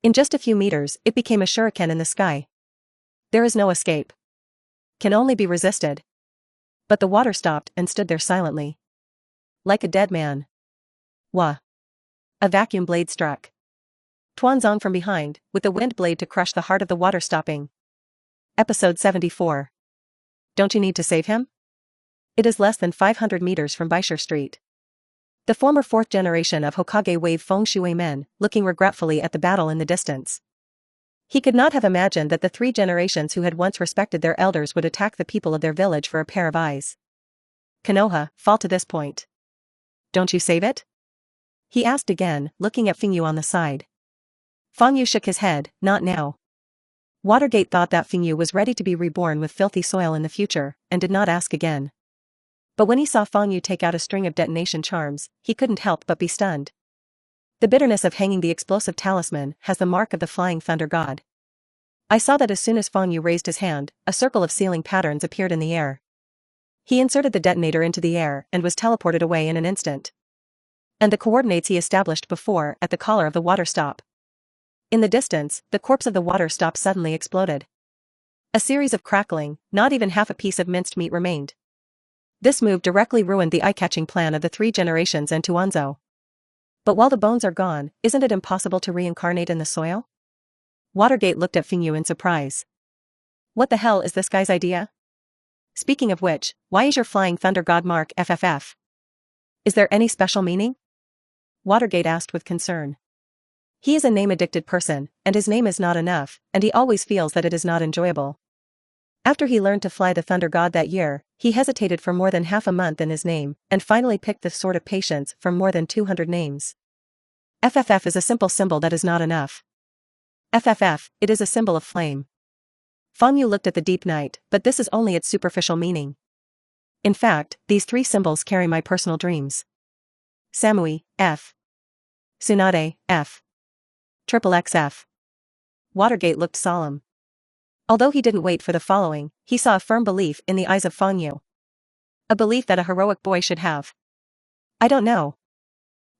In just a few meters, it became a shuriken in the sky. There is no escape. Can only be resisted. But the water stopped and stood there silently. Like a dead man. Wah. A vacuum blade struck. Tuanzang from behind, with the wind blade to crush the heart of the water stopping. Episode 74. Don't you need to save him? It is less than 500 meters from Baisher Street. The former 4th generation of Hokage wave Feng Shui men, looking regretfully at the battle in the distance. He could not have imagined that the 3 generations who had once respected their elders would attack the people of their village for a pair of eyes. Konoha, fall to this point. Don't you save it? He asked again, looking at Fingyu on the side. Fangyu shook his head, not now. Watergate thought that Fingyu was ready to be reborn with filthy soil in the future, and did not ask again. But when he saw Fangyu take out a string of detonation charms, he couldn't help but be stunned. The bitterness of hanging the explosive talisman has the mark of the flying thunder god. I saw that as soon as Fangyu raised his hand, a circle of sealing patterns appeared in the air. He inserted the detonator into the air and was teleported away in an instant. And the coordinates he established before at the collar of the water stop. In the distance, the corpse of the water stop suddenly exploded. A series of crackling, not even half a piece of minced meat remained. This move directly ruined the eye-catching plan of the 3 generations and Tuanzo. But while the bones are gone, isn't it impossible to reincarnate in the soil? Watergate looked at Fingyu in surprise. What the hell is this guy's idea? Speaking of which, why is your flying thunder god mark FFF? Is there any special meaning? Watergate asked with concern. He is a name-addicted person, and his name is not enough, and he always feels that it is not enjoyable. After he learned to fly the thunder god that year, he hesitated for more than half a month in his name, and finally picked the sort of patience from more than 200 names. FFF is a simple symbol that is not enough. FFF, it is a symbol of flame. Fangyu looked at the deep night, but this is only its superficial meaning. In fact, these 3 symbols carry my personal dreams. Samui, F. Tsunade, F. XXX. Watergate looked solemn. Although he didn't wait for the following, he saw a firm belief in the eyes of Fangyu. A belief that a heroic boy should have. I don't know.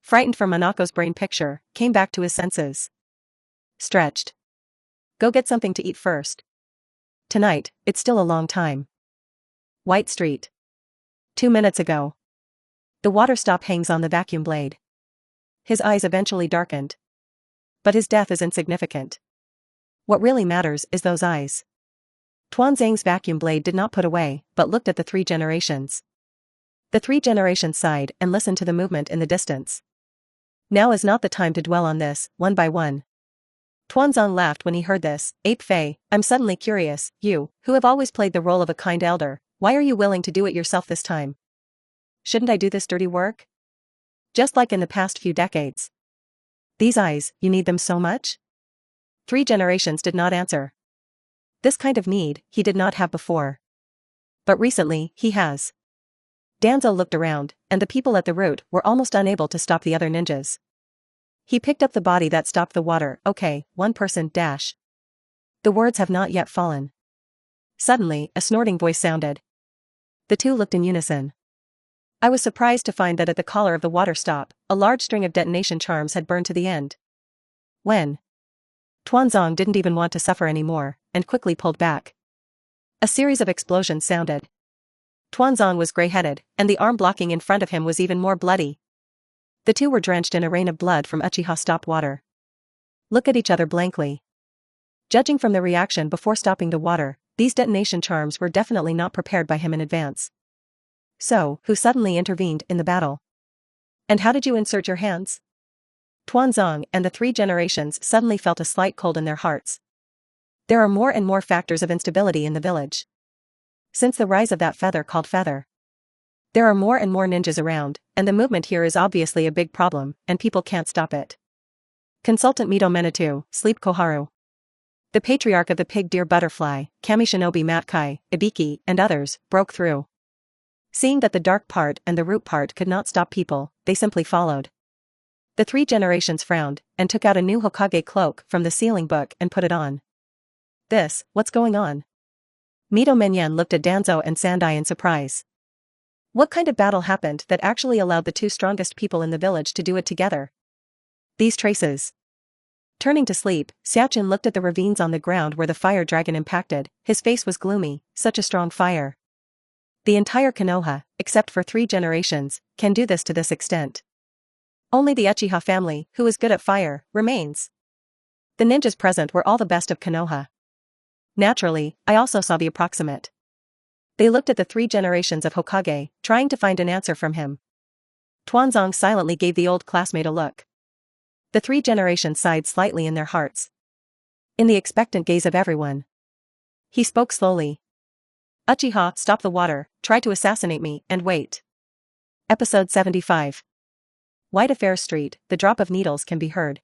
Frightened from Monaco's brain picture, came back to his senses. Stretched. Go get something to eat first. Tonight, it's still a long time. White Street. 2 minutes ago. The water stop hangs on the vacuum blade. His eyes eventually darkened. But his death is insignificant. What really matters is those eyes. Tuanzang's vacuum blade did not put away, but looked at the 3 generations. The 3 generations sighed and listened to the movement in the distance. Now is not the time to dwell on this, one by one. Tuanzang laughed when he heard this. Ape Fei, I'm suddenly curious, you, who have always played the role of a kind elder, why are you willing to do it yourself this time? Shouldn't I do this dirty work? Just like in the past few decades. These eyes, you need them so much? 3 generations did not answer. This kind of need, he did not have before. But recently, he has. Danzo looked around, and the people at the route were almost unable to stop the other ninjas. He picked up the body that stopped the water. Okay, one person, dash. The words have not yet fallen. Suddenly, a snorting voice sounded. The 2 looked in unison. I was surprised to find that at the collar of the water stop, a large string of detonation charms had burned to the end. When? Tuanzang didn't even want to suffer anymore, and quickly pulled back. A series of explosions sounded. Tuanzang was gray-headed, and the arm blocking in front of him was even more bloody. The 2 were drenched in a rain of blood from Uchiha stopped water. Look at each other blankly. Judging from the reaction before stopping the water, these detonation charms were definitely not prepared by him in advance. So, who suddenly intervened in the battle? And how did you insert your hands? Tuanzang and the 3 generations suddenly felt a slight cold in their hearts. There are more and more factors of instability in the village. Since the rise of that feather called Feather. There are more and more ninjas around, and the movement here is obviously a big problem, and people can't stop it. Consultant Mito Menatu, Sleep Koharu. The patriarch of the pig deer butterfly, Kami Shinobi Matkai, Ibiki, and others, broke through. Seeing that the dark part and the root part could not stop people, they simply followed. The 3 generations frowned, and took out a new Hokage cloak from the sealing book and put it on. What's going on? Mito Menyen looked at Danzo and Sandai in surprise. What kind of battle happened that actually allowed the 2 strongest people in the village to do it together? These traces. Turning to sleep, Xiaojin looked at the ravines on the ground where the fire dragon impacted. His face was gloomy. Such a strong fire. The entire Konoha, except for 3 generations, can do this to this extent. Only the Uchiha family, who is good at fire, remains. The ninjas present were all the best of Konoha. Naturally, I also saw the approximate. They looked at the 3 generations of Hokage, trying to find an answer from him. Tuanzang silently gave the old classmate a look. The 3 generations sighed slightly in their hearts. in the expectant gaze of everyone. He spoke slowly. Uchiha, stop the water, try to assassinate me, and wait. Episode 75. Wide Affair Street, the drop of needles can be heard.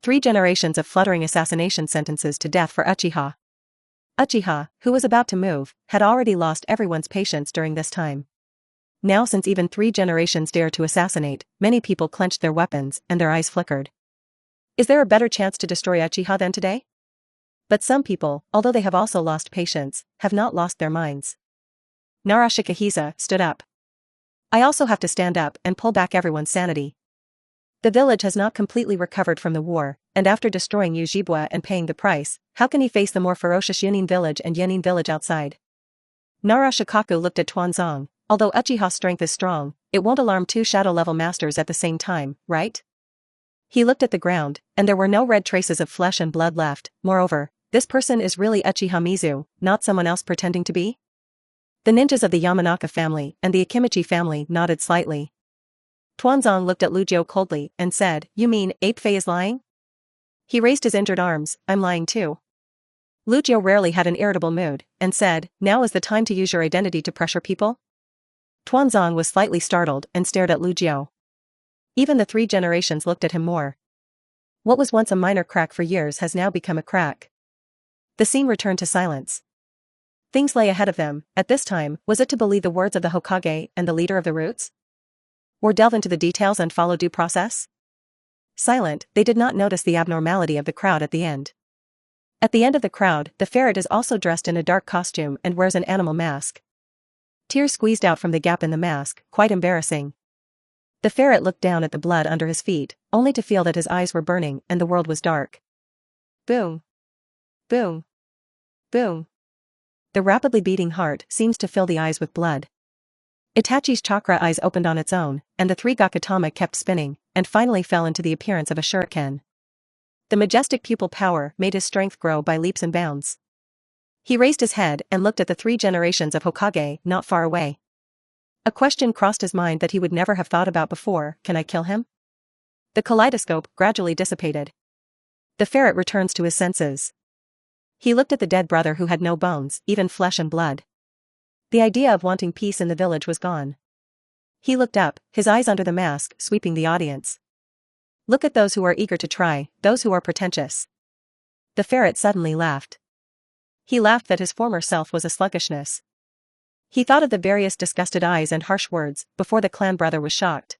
3 generations of fluttering assassination sentences to death for Uchiha. Uchiha, who was about to move, had already lost everyone's patience during this time. Now since even 3 generations dare to assassinate, many people clenched their weapons and their eyes flickered. Is there a better chance to destroy Uchiha than today? But some people, although they have also lost patience, have not lost their minds. Narashikahisa stood up. I also have to stand up and pull back everyone's sanity. The village has not completely recovered from the war, and after destroying Yujibwa and paying the price, how can he face the more ferocious Yunin village and Yenin village outside? Narashikaku looked at Tuanzong. Although Uchiha's strength is strong, it won't alarm 2 shadow-level masters at the same time, right? He looked at the ground, and there were no red traces of flesh and blood left. Moreover, this person is really Uchiha Mizu, not someone else pretending to be? The ninjas of the Yamanaka family and the Akimichi family nodded slightly. Tuanzong looked at Lujio coldly and said, You mean, Ape Fei is lying? He raised his injured arms, I'm lying too. Lujio rarely had an irritable mood, and said, Now is the time to use your identity to pressure people? Tuanzong was slightly startled and stared at Lujio. Even the 3 generations looked at him more. What was once a minor crack for years has now become a crack. The scene returned to silence. Things lay ahead of them. At this time, was it to believe the words of the Hokage and the leader of the Roots? Or delve into the details and follow due process? Silent, they did not notice the abnormality of the crowd at the end. At the end of the crowd, the ferret is also dressed in a dark costume and wears an animal mask. Tears squeezed out from the gap in the mask, quite embarrassing. The ferret looked down at the blood under his feet, only to feel that his eyes were burning and the world was dark. Boom. Boom. Boom. The rapidly beating heart seems to fill the eyes with blood. Itachi's chakra eyes opened on its own, and the 3 Gakutama kept spinning, and finally fell into the appearance of a shuriken. The majestic pupil power made his strength grow by leaps and bounds. He raised his head and looked at the 3 generations of Hokage not far away. A question crossed his mind that he would never have thought about before, can I kill him? The kaleidoscope gradually dissipated. The ferret returns to his senses. He looked at the dead brother who had no bones, even flesh and blood. The idea of wanting peace in the village was gone. He looked up, his eyes under the mask, sweeping the audience. Look at those who are eager to try, those who are pretentious. The ferret suddenly laughed. He laughed that his former self was a sluggishness. He thought of the various disgusted eyes and harsh words, before the clan brother was shocked.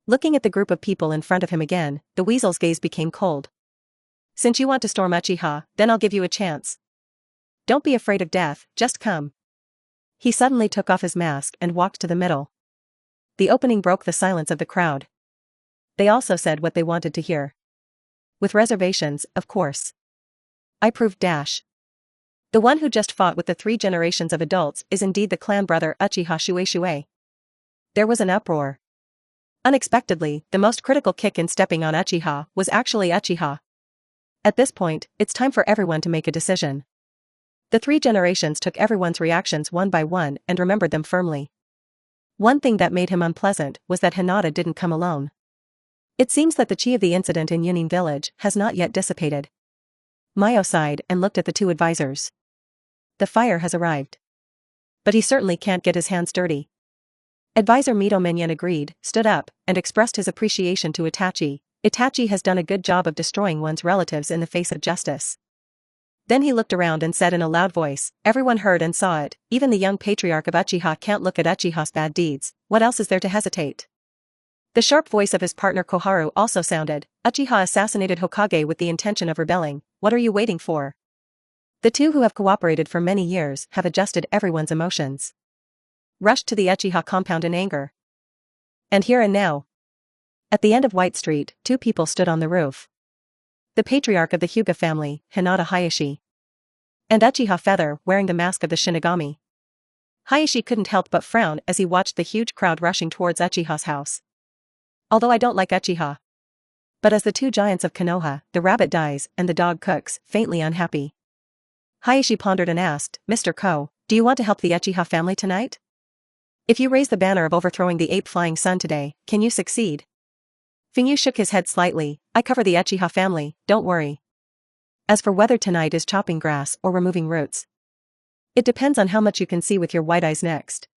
Looking at the group of people in front of him again, the weasel's gaze became cold. Since you want to storm Uchiha, then I'll give you a chance. Don't be afraid of death, just come. He suddenly took off his mask and walked to the middle. The opening broke the silence of the crowd. They also said what they wanted to hear. With reservations, of course. I proved dash. The one who just fought with the 3 generations of adults is indeed the clan brother Uchiha Shueishuei. There was an uproar. Unexpectedly, the most critical kick in stepping on Uchiha was actually Uchiha. At this point, it's time for everyone to make a decision. The 3 generations took everyone's reactions one by one and remembered them firmly. One thing that made him unpleasant was that Hinata didn't come alone. It seems that the chi of the incident in Yunin village has not yet dissipated. Mayo sighed and looked at the 2 advisors. The fire has arrived. But he certainly can't get his hands dirty. Advisor Mito Minyan agreed, stood up, and expressed his appreciation to Itachi. Itachi has done a good job of destroying one's relatives in the face of justice. Then he looked around and said in a loud voice, everyone heard and saw it, even the young patriarch of Uchiha can't look at Uchiha's bad deeds, what else is there to hesitate? The sharp voice of his partner Koharu also sounded, Uchiha assassinated Hokage with the intention of rebelling, what are you waiting for? The 2 who have cooperated for many years have adjusted everyone's emotions. Rushed to the Uchiha compound in anger. And here and now. At the end of White Street, 2 people stood on the roof. The patriarch of the Hyuga family, Hinata Hayashi. And Uchiha Feather, wearing the mask of the Shinigami. Hayashi couldn't help but frown as he watched the huge crowd rushing towards Uchiha's house. Although I don't like Uchiha. But as the 2 giants of Konoha, the rabbit dies and the dog cooks, faintly unhappy. Hayashi pondered and asked, Mr. Ko, do you want to help the Uchiha family tonight? If you raise the banner of overthrowing the ape flying sun today, can you succeed? Fingyu shook his head slightly, I cover the Uchiha family, don't worry. As for whether tonight is chopping grass or removing roots, it depends on how much you can see with your white eyes next.